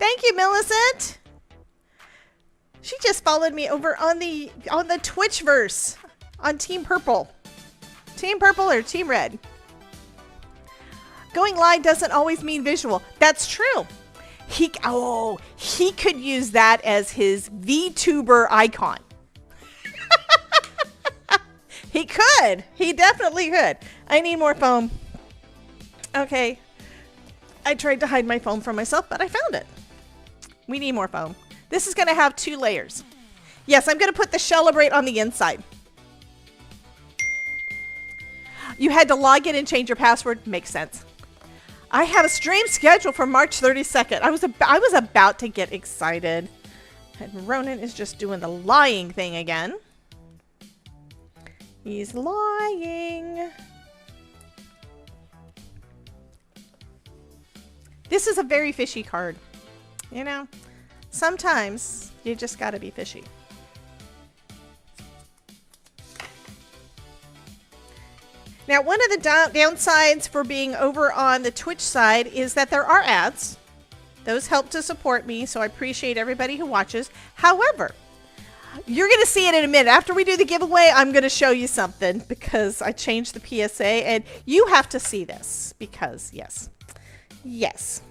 Thank you, Millicent. She just followed me over on the Twitchverse on Team Purple. Team Purple or Team Red? Going live doesn't always mean visual. That's true. He could use that as his VTuber icon. He could. He definitely could. I need more foam. Okay. I tried to hide my foam from myself, but I found it. We need more foam. This is going to have 2 layers. Yes, I'm going to put the Celebrate on the inside. You had to log in and change your password. Makes sense. I have a stream scheduled for March 32nd. I was about to get excited. And Ronan is just doing the lying thing again. He's lying. This is a very fishy card. You know, sometimes you just gotta be fishy. Now, one of the downsides for being over on the Twitch side is that there are ads. Those help to support me, so I appreciate everybody who watches. However, you're going to see it in a minute. After we do the giveaway, I'm going to show you something because I changed the PSA, and you have to see this because, yes. Yes.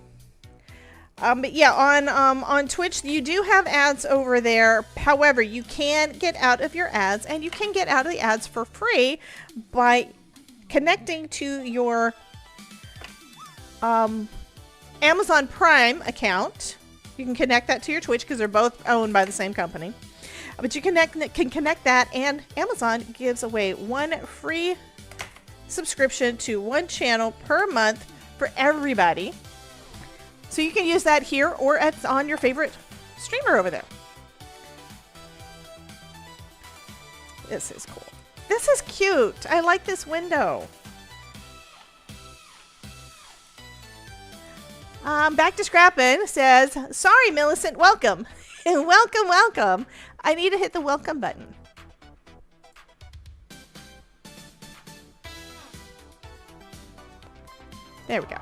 But yeah, on Twitch, you do have ads over there. However, you can get out of your ads, and you can get out of the ads for free by connecting to your Amazon Prime account. You can connect that to your Twitch because they're both owned by the same company. But you can connect that, and Amazon gives away 1 free subscription to 1 channel per month for everybody. So you can use that here or on your favorite streamer over there. This is cool. This is cute. I like this window. Back to Scrappin' says, sorry, Millicent, welcome. Welcome, welcome. I need to hit the welcome button. There we go.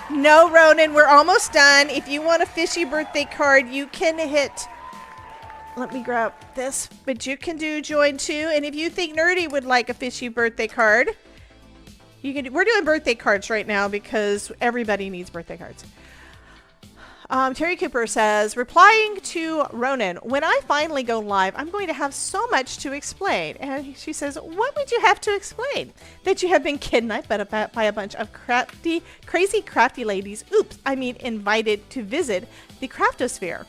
No, Ronan, we're almost done. If you want a fishy birthday card, you can hit... Let me grab this. But you can do join too. And if you think Nerdy would like a fishy birthday card, you can. We're doing birthday cards right now because everybody needs birthday cards. Terry Cooper says, replying to Ronan, when I finally go live, I'm going to have so much to explain. And she says, what would you have to explain? That you have been kidnapped by a bunch of crazy crafty ladies. Oops, I mean invited to visit the Craftosphere.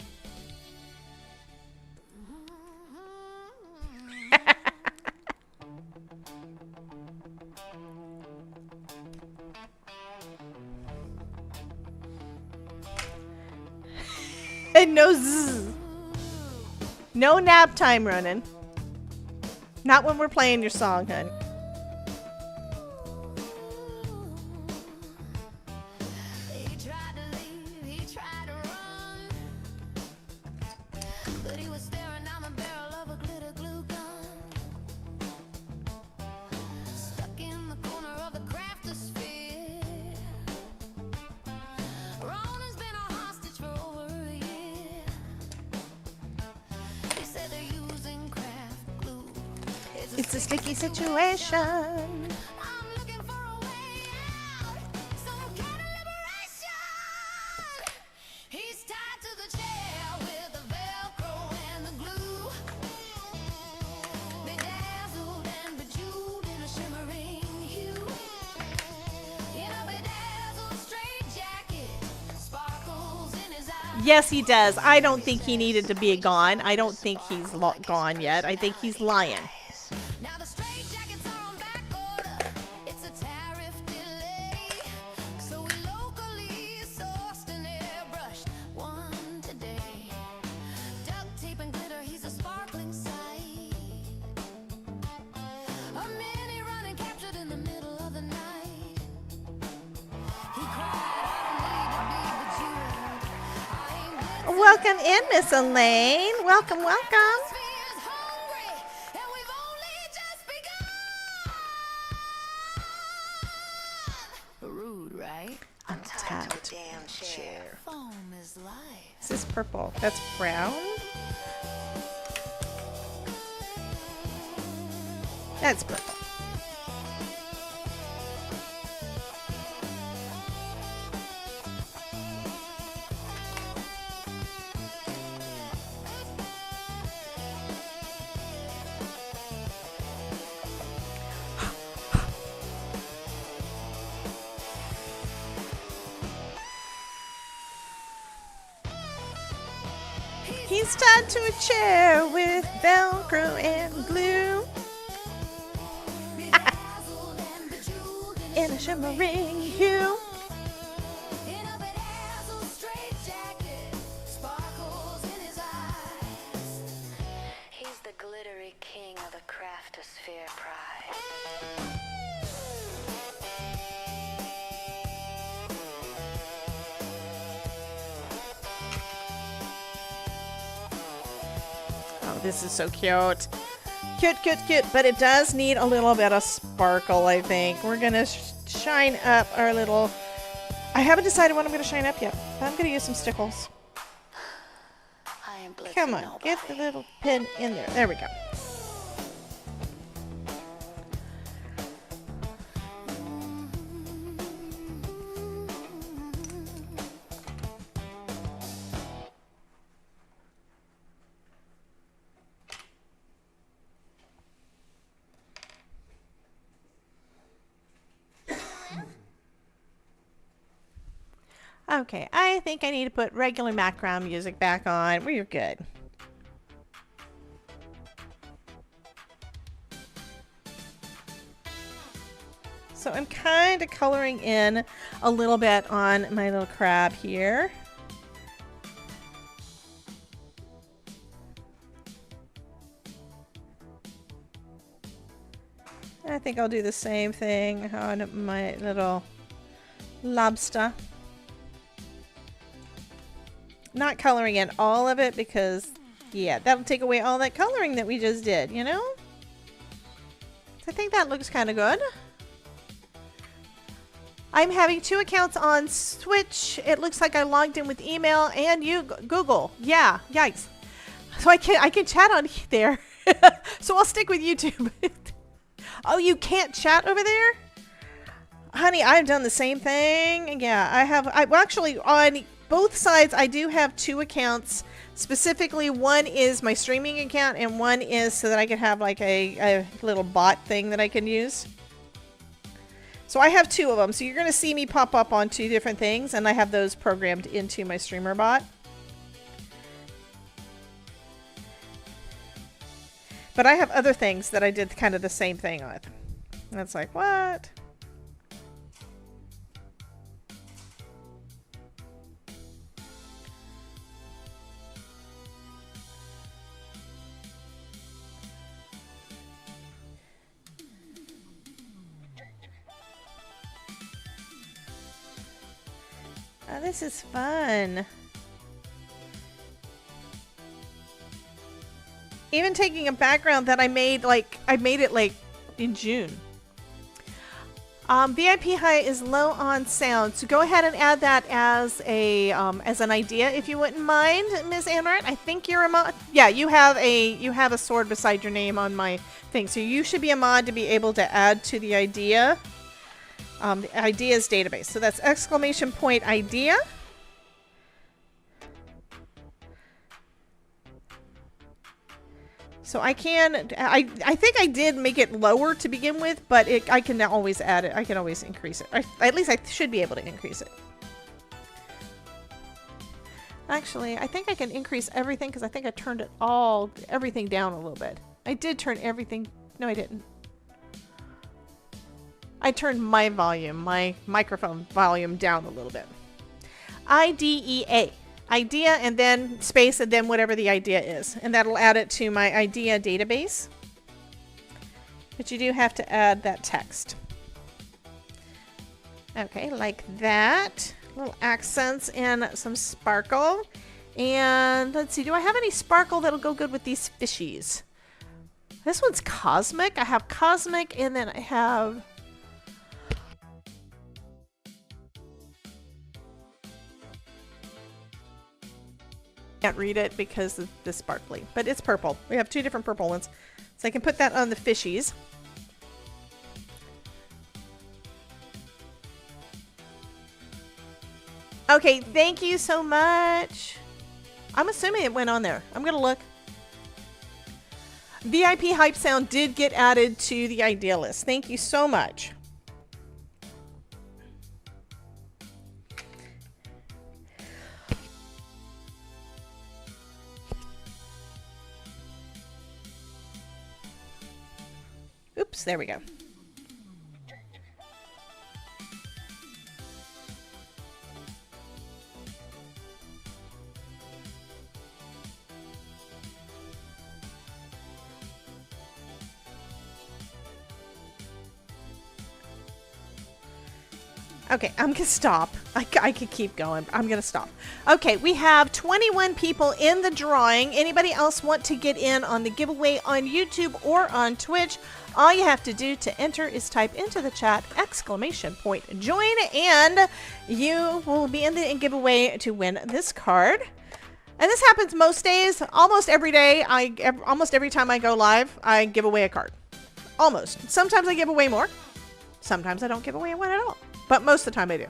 And no zzz. No nap time, Ronan. Not when we're playing your song, hun. It's a sticky situation. Yes, he does. I don't think he needed to be gone. I don't think he's gone yet. I think he's lying. Welcome in, Miss Elaine. Welcome, welcome. Rude, right? Untapped. Damn shit. foam is life. This is purple. That's brown. That's purple. He's tied to a chair with Velcro and glue. In a shimmering hue. In a bedazzled straitjacket, sparkles in his eyes. He's the glittery king of the craftosphere pride. Oh, this is so cute. Cute, cute, cute. But it does need a little bit of sparkle, I think. We're going to shine up our little... I haven't decided what I'm going to shine up yet. But I'm going to use some stickles. I am blitzing Come on, nobody. get the little pin in there. There we go. Okay, I think I need to put regular background music back on. We're good. So I'm kind of coloring in a little bit on my little crab here. I think I'll do the same thing on my little lobster. Not coloring in all of it because, yeah, that'll take away all that coloring that we just did, you know? So I think that looks kind of good. I'm having 2 accounts on Switch. It looks like I logged in with email and Google. Yeah, yikes. So I can chat on there. So I'll stick with YouTube. Oh, you can't chat over there? Honey, I've done the same thing. Yeah, I well, actually on both sides, I do have 2 accounts. Specifically, one is my streaming account, and one is so that I can have like a little bot thing that I can use. So I have 2 of them. So you're going to see me pop up on 2 different things, and I have those programmed into my streamer bot. But I have other things that I did kind of the same thing with. And it's like, what? Oh, this is fun. Even taking a background that I made it like in June. VIP high is low on sound, so go ahead and add that as an idea if you wouldn't mind, Miss Anrat. I think you're a mod. Yeah, you have a sword beside your name on my thing, so you should be a mod to be able to add to the idea. The ideas database. So that's ! idea. So I think I did make it lower to begin with, but I can now always add it. I can always increase it. At least I should be able to increase it. Actually, I think I can increase everything because I think I turned everything down a little bit. I did turn everything. No, I didn't. I turned my volume, my microphone volume down a little bit. IDEA. Idea and then space and then whatever the idea is. And that'll add it to my idea database. But you do have to add that text. Okay, like that. Little accents and some sparkle. And let's see, do I have any sparkle that'll go good with these fishies? This one's cosmic. I have cosmic and then I have... Can't read it because of the sparkly, but it's purple. We have two different purple ones. So I can put that on the fishies. Okay, thank you so much. I'm assuming it went on there. I'm gonna look. VIP Hype Sound did get added to the idea list. Thank you so much. Oops, there we go. Okay, I'm gonna stop. I could keep going. I'm gonna stop. Okay, we have 21 people in the drawing. Anybody else want to get in on the giveaway on YouTube or on Twitch? All you have to do to enter is type into the chat !join, and you will be in the giveaway to win this card. And this happens most days, almost every day. Almost every time I go live, I give away a card. Almost. Sometimes I give away more. Sometimes I don't give away one at all. But most of the time I do.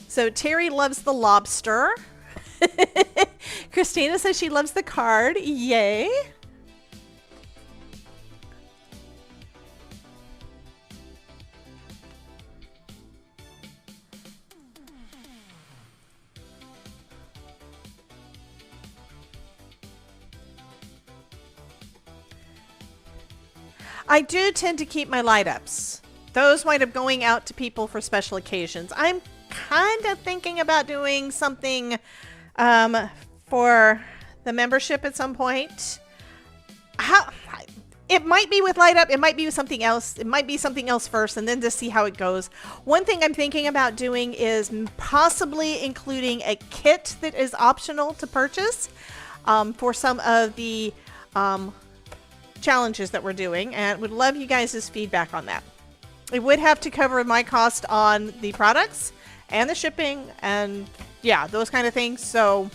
So Terry loves the lobster. Christina says she loves the card. Yay. I do tend to keep my light ups. Those wind up going out to people for special occasions. I'm kind of thinking about doing something for the membership at some point. It might be with light up. It might be with something else. It might be something else first and then just see how it goes. One thing I'm thinking about doing is possibly including a kit that is optional to purchase for some of the challenges that we're doing, and would love you guys' feedback on that. It would have to cover my cost on the products and the shipping and yeah, those kind of things. So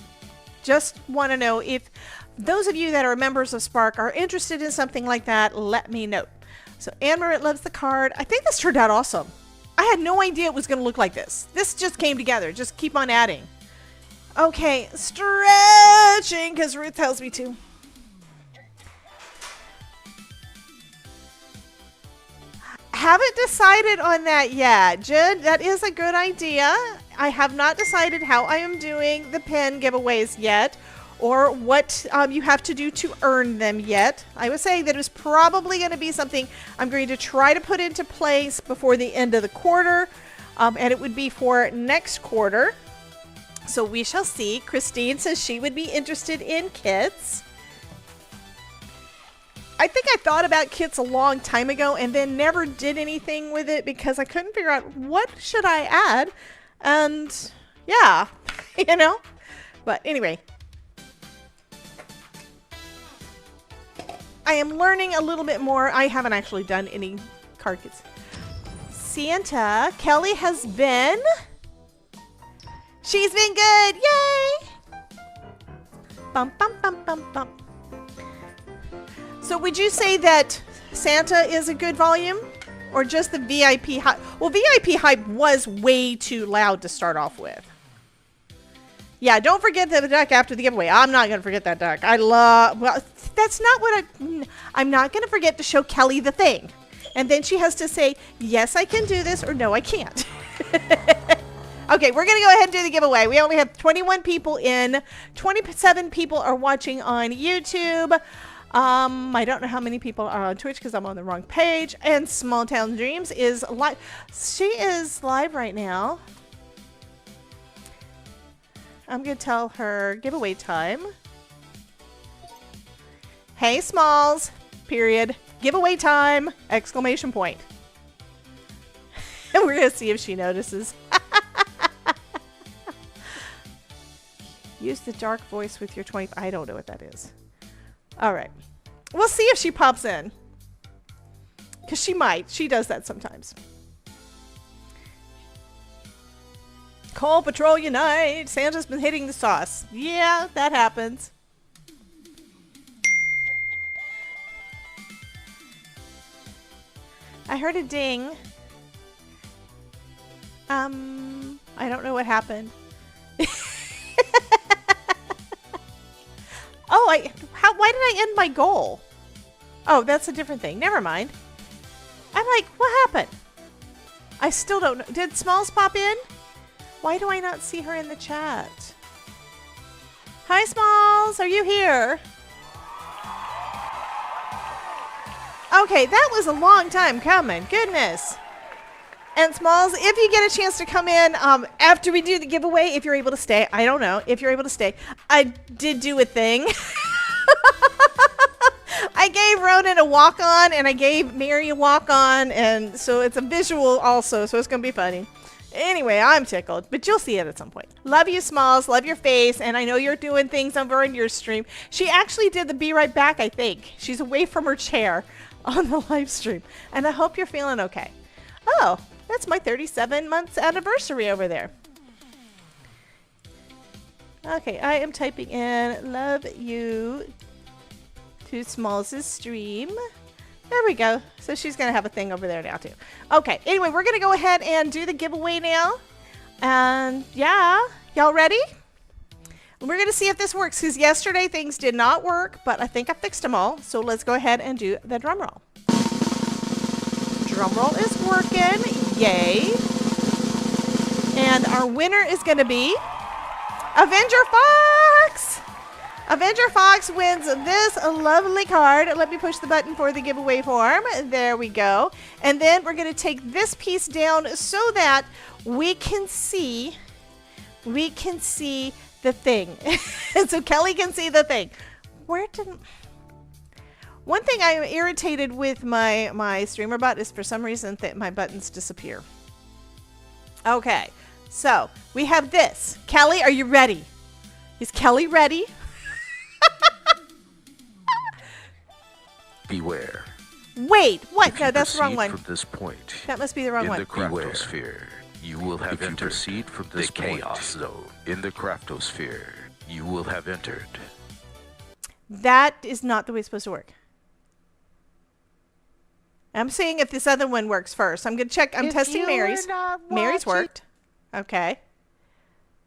just want to know if those of you that are members of Spark are interested in something like that, let me know. So Anne Marit loves the card. I think this turned out awesome. I had no idea it was going to look like this. This just came together. Just keep on adding. Okay, stretching because Ruth tells me to. Haven't decided on that yet. Jen, that is a good idea. I have not decided how I am doing the pen giveaways yet, or what you have to do to earn them yet. I was saying that it was probably going to be something I'm going to try to put into place before the end of the quarter, and it would be for next quarter. So we shall see. Christine says she would be interested in kits. I think I thought about kits a long time ago and then never did anything with it because I couldn't figure out what should I add. And yeah, you know, but anyway, I am learning a little bit more. I haven't actually done any card kits. Santa, Kelly has been. She's been good. Yay. Bum, bum, bum, bum, bum. So would you say that Santa is a good volume or just the VIP hype? Well, VIP hype was way too loud to start off with. Yeah, don't forget the duck after the giveaway. I'm not going to forget that duck. I love, well, that's not what I'm not going to forget to show Kelly the thing. And then she has to say, yes, I can do this, or no, I can't. Okay, we're going to go ahead and do the giveaway. We only have 21 people in. 27 people are watching on YouTube. I don't know how many people are on Twitch because I'm on the wrong page. And Small Town Dreams is live. She is live right now. I'm going to tell her giveaway time. Hey, Smalls, period. Giveaway time, exclamation point. And we're going to see if she notices. Use the dark voice with your 20. I don't know what that is. All right. We'll see if she pops in. Because she might. She does that sometimes. Call Patrol Unite. Santa's been hitting the sauce. Yeah, that happens. I heard a ding. I don't know what happened. Oh, why did I end my goal? Oh, that's a different thing. Never mind. I'm like, what happened? I still don't know. Did Smalls pop in? Why do I not see her in the chat? Hi, Smalls. Are you here? Okay, that was a long time coming. Goodness. And Smalls, if you get a chance to come in after we do the giveaway, if you're able to stay, I don't know if you're able to stay. I did do a thing. I gave Ronan a walk-on, and I gave Mary a walk-on, and so it's a visual also, so it's going to be funny. Anyway, I'm tickled, but you'll see it at some point. Love you, Smalls. Love your face, and I know you're doing things over in your stream. She actually did the Be Right Back, I think. She's away from her chair on the live stream, and I hope you're feeling okay. Oh, that's my 37 months anniversary over there. Okay, I am typing in love you to Smalls' stream. There we go. So she's going to have a thing over there now too. Okay, anyway, we're going to go ahead and do the giveaway now. And yeah, y'all ready? We're going to see if this works because yesterday things did not work, but I think I fixed them all. So let's go ahead and do the drum roll. Drum roll is working. Yay. And our winner is going to be Avenger Fox. Avenger Fox wins this lovely card. Let me push the button for the giveaway form. There we go. And then we're going to take this piece down so that we can see the thing. And so Kelly can see the thing. One thing I'm irritated with my streamer bot is for some reason that my buttons disappear. Okay, so we have this. Kelly, are you ready? Is Kelly ready? Beware. Wait, what? If No, you that's the wrong proceed one. From this point, That must be the wrong in one. the Craftosphere, you will have entered. If you proceed from this the chaos zone in the Craftosphere, you will have entered. That is not the way it's supposed to work. I'm seeing if this other one works first. I'm going to check. I'm testing Mary's. Mary's worked. Okay.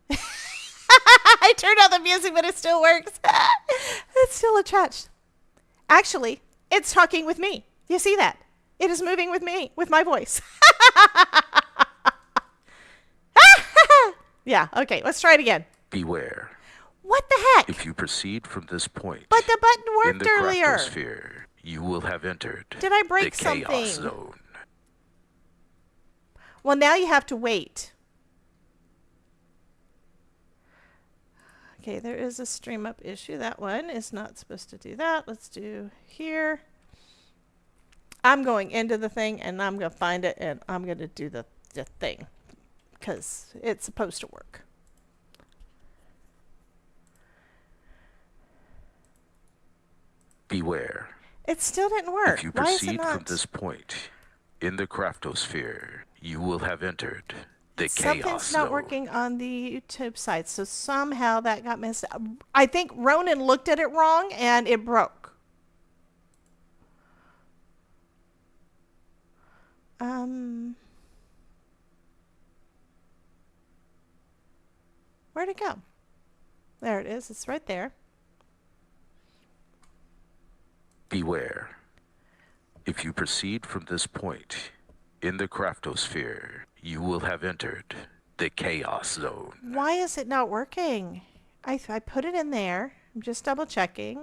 I turned on the music, but it still works. It's still attached. Actually, it's talking with me. You see that? It is moving with me, with my voice. Yeah, okay, let's try it again. Beware. What the heck? If you proceed from this point, But the button in worked the earlier. Craftosphere, you will have entered. Did I break the something? chaos zone. Well, now you have to wait. Okay, there is a stream up issue. That one is not supposed to do that. Let's do here. I'm going into the thing and I'm going to find it and I'm going to do the thing because it's supposed to work. Beware. It still didn't work. If you Why is it proceed not? from this point, in the Craftosphere, you will have entered the Something's chaos not zone. working on the YouTube site, so somehow that got messed up. I think Ronan looked at it wrong and it broke. Where'd it go? There it is. It's right there. Beware. If you proceed from this point, in the Craftosphere, you will have entered the chaos zone. Why is it not working? I put it in there. I'm just double checking.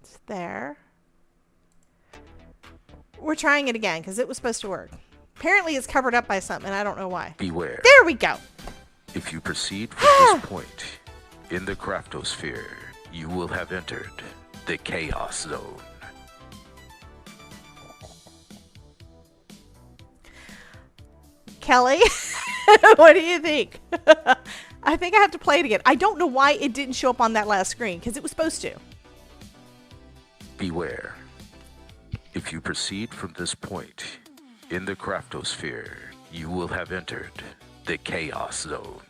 It's there. We're trying it again because it was supposed to work. Apparently it's covered up by something. I don't know why. Beware. There we go. If you proceed from this point, in the Craftosphere, you will have entered the chaos zone. Kelly, what do you think? I think I have to play it again. I don't know why it didn't show up on that last screen because it was supposed to. Beware. If you proceed from this point, in the Craftosphere, you will have entered the Chaos Zone.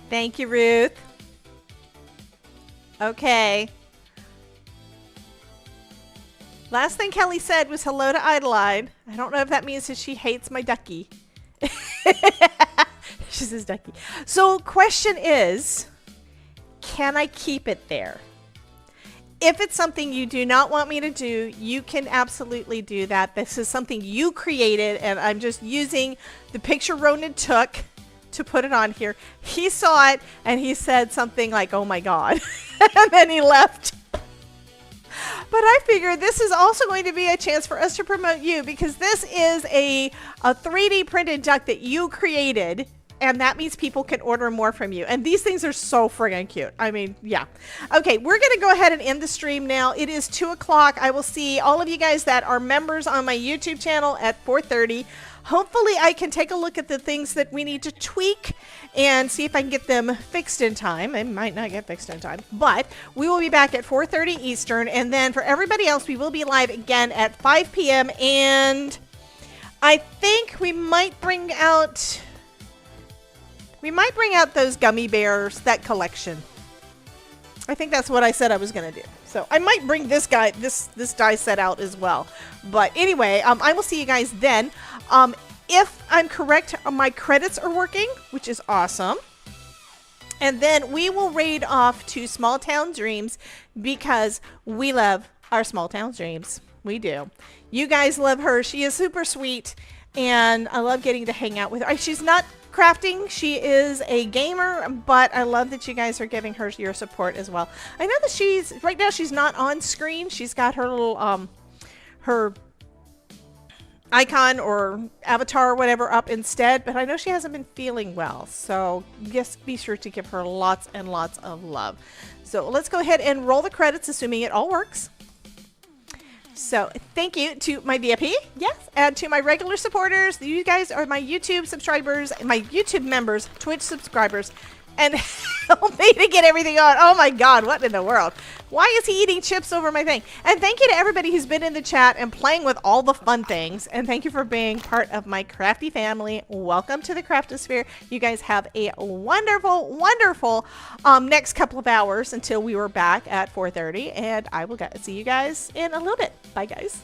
Thank you, Ruth. Okay. Last thing Kelly said was hello to Idaline. I don't know if that means that she hates my ducky. She says ducky. So question is, can I keep it there? If it's something you do not want me to do, you can absolutely do that. This is something you created, and I'm just using the picture Ronan took to put it on here. He saw it, and he said something like, oh my God. And then he left. But I figure this is also going to be a chance for us to promote you, because this is a 3D printed duck that you created, and that means people can order more from you. And these things are so friggin' cute. I mean, yeah. Okay, we're going to go ahead and end the stream now. It is 2 o'clock. I will see all of you guys that are members on my YouTube channel at 4:30. Hopefully I can take a look at the things that we need to tweak and see if I can get them fixed in time. It might not get fixed in time, but we will be back at 4:30 Eastern. And then for everybody else, we will be live again at 5 p.m. And I think we might bring out those gummy bears, that collection. I think that's what I said I was going to do. So I might bring this die set out as well. But anyway, I will see you guys then. If I'm correct, my credits are working, which is awesome. And then we will raid off to Small Town Dreams, because we love our Small Town Dreams. We do. You guys love her. She is super sweet, and I love getting to hang out with her. She's not crafting, she is a gamer, but I love that you guys are giving her your support as well. I know that right now she's not on screen. She's got her little her icon or avatar or whatever up instead, but I know she hasn't been feeling well, so just be sure to give her lots and lots of love. So let's go ahead and roll the credits, assuming it all works. So thank you to my VIP, yes, and to my regular supporters. You guys are my YouTube subscribers, my YouTube members, Twitch subscribers, and help me to get everything on. Oh my God, what in the world? Why is he eating chips over my thing? And thank you to everybody who's been in the chat and playing with all the fun things. And thank you for being part of my crafty family. Welcome to the Craftosphere. You guys have a wonderful, wonderful next couple of hours until we were back at 4:30. And I will see you guys in a little bit. Bye, guys.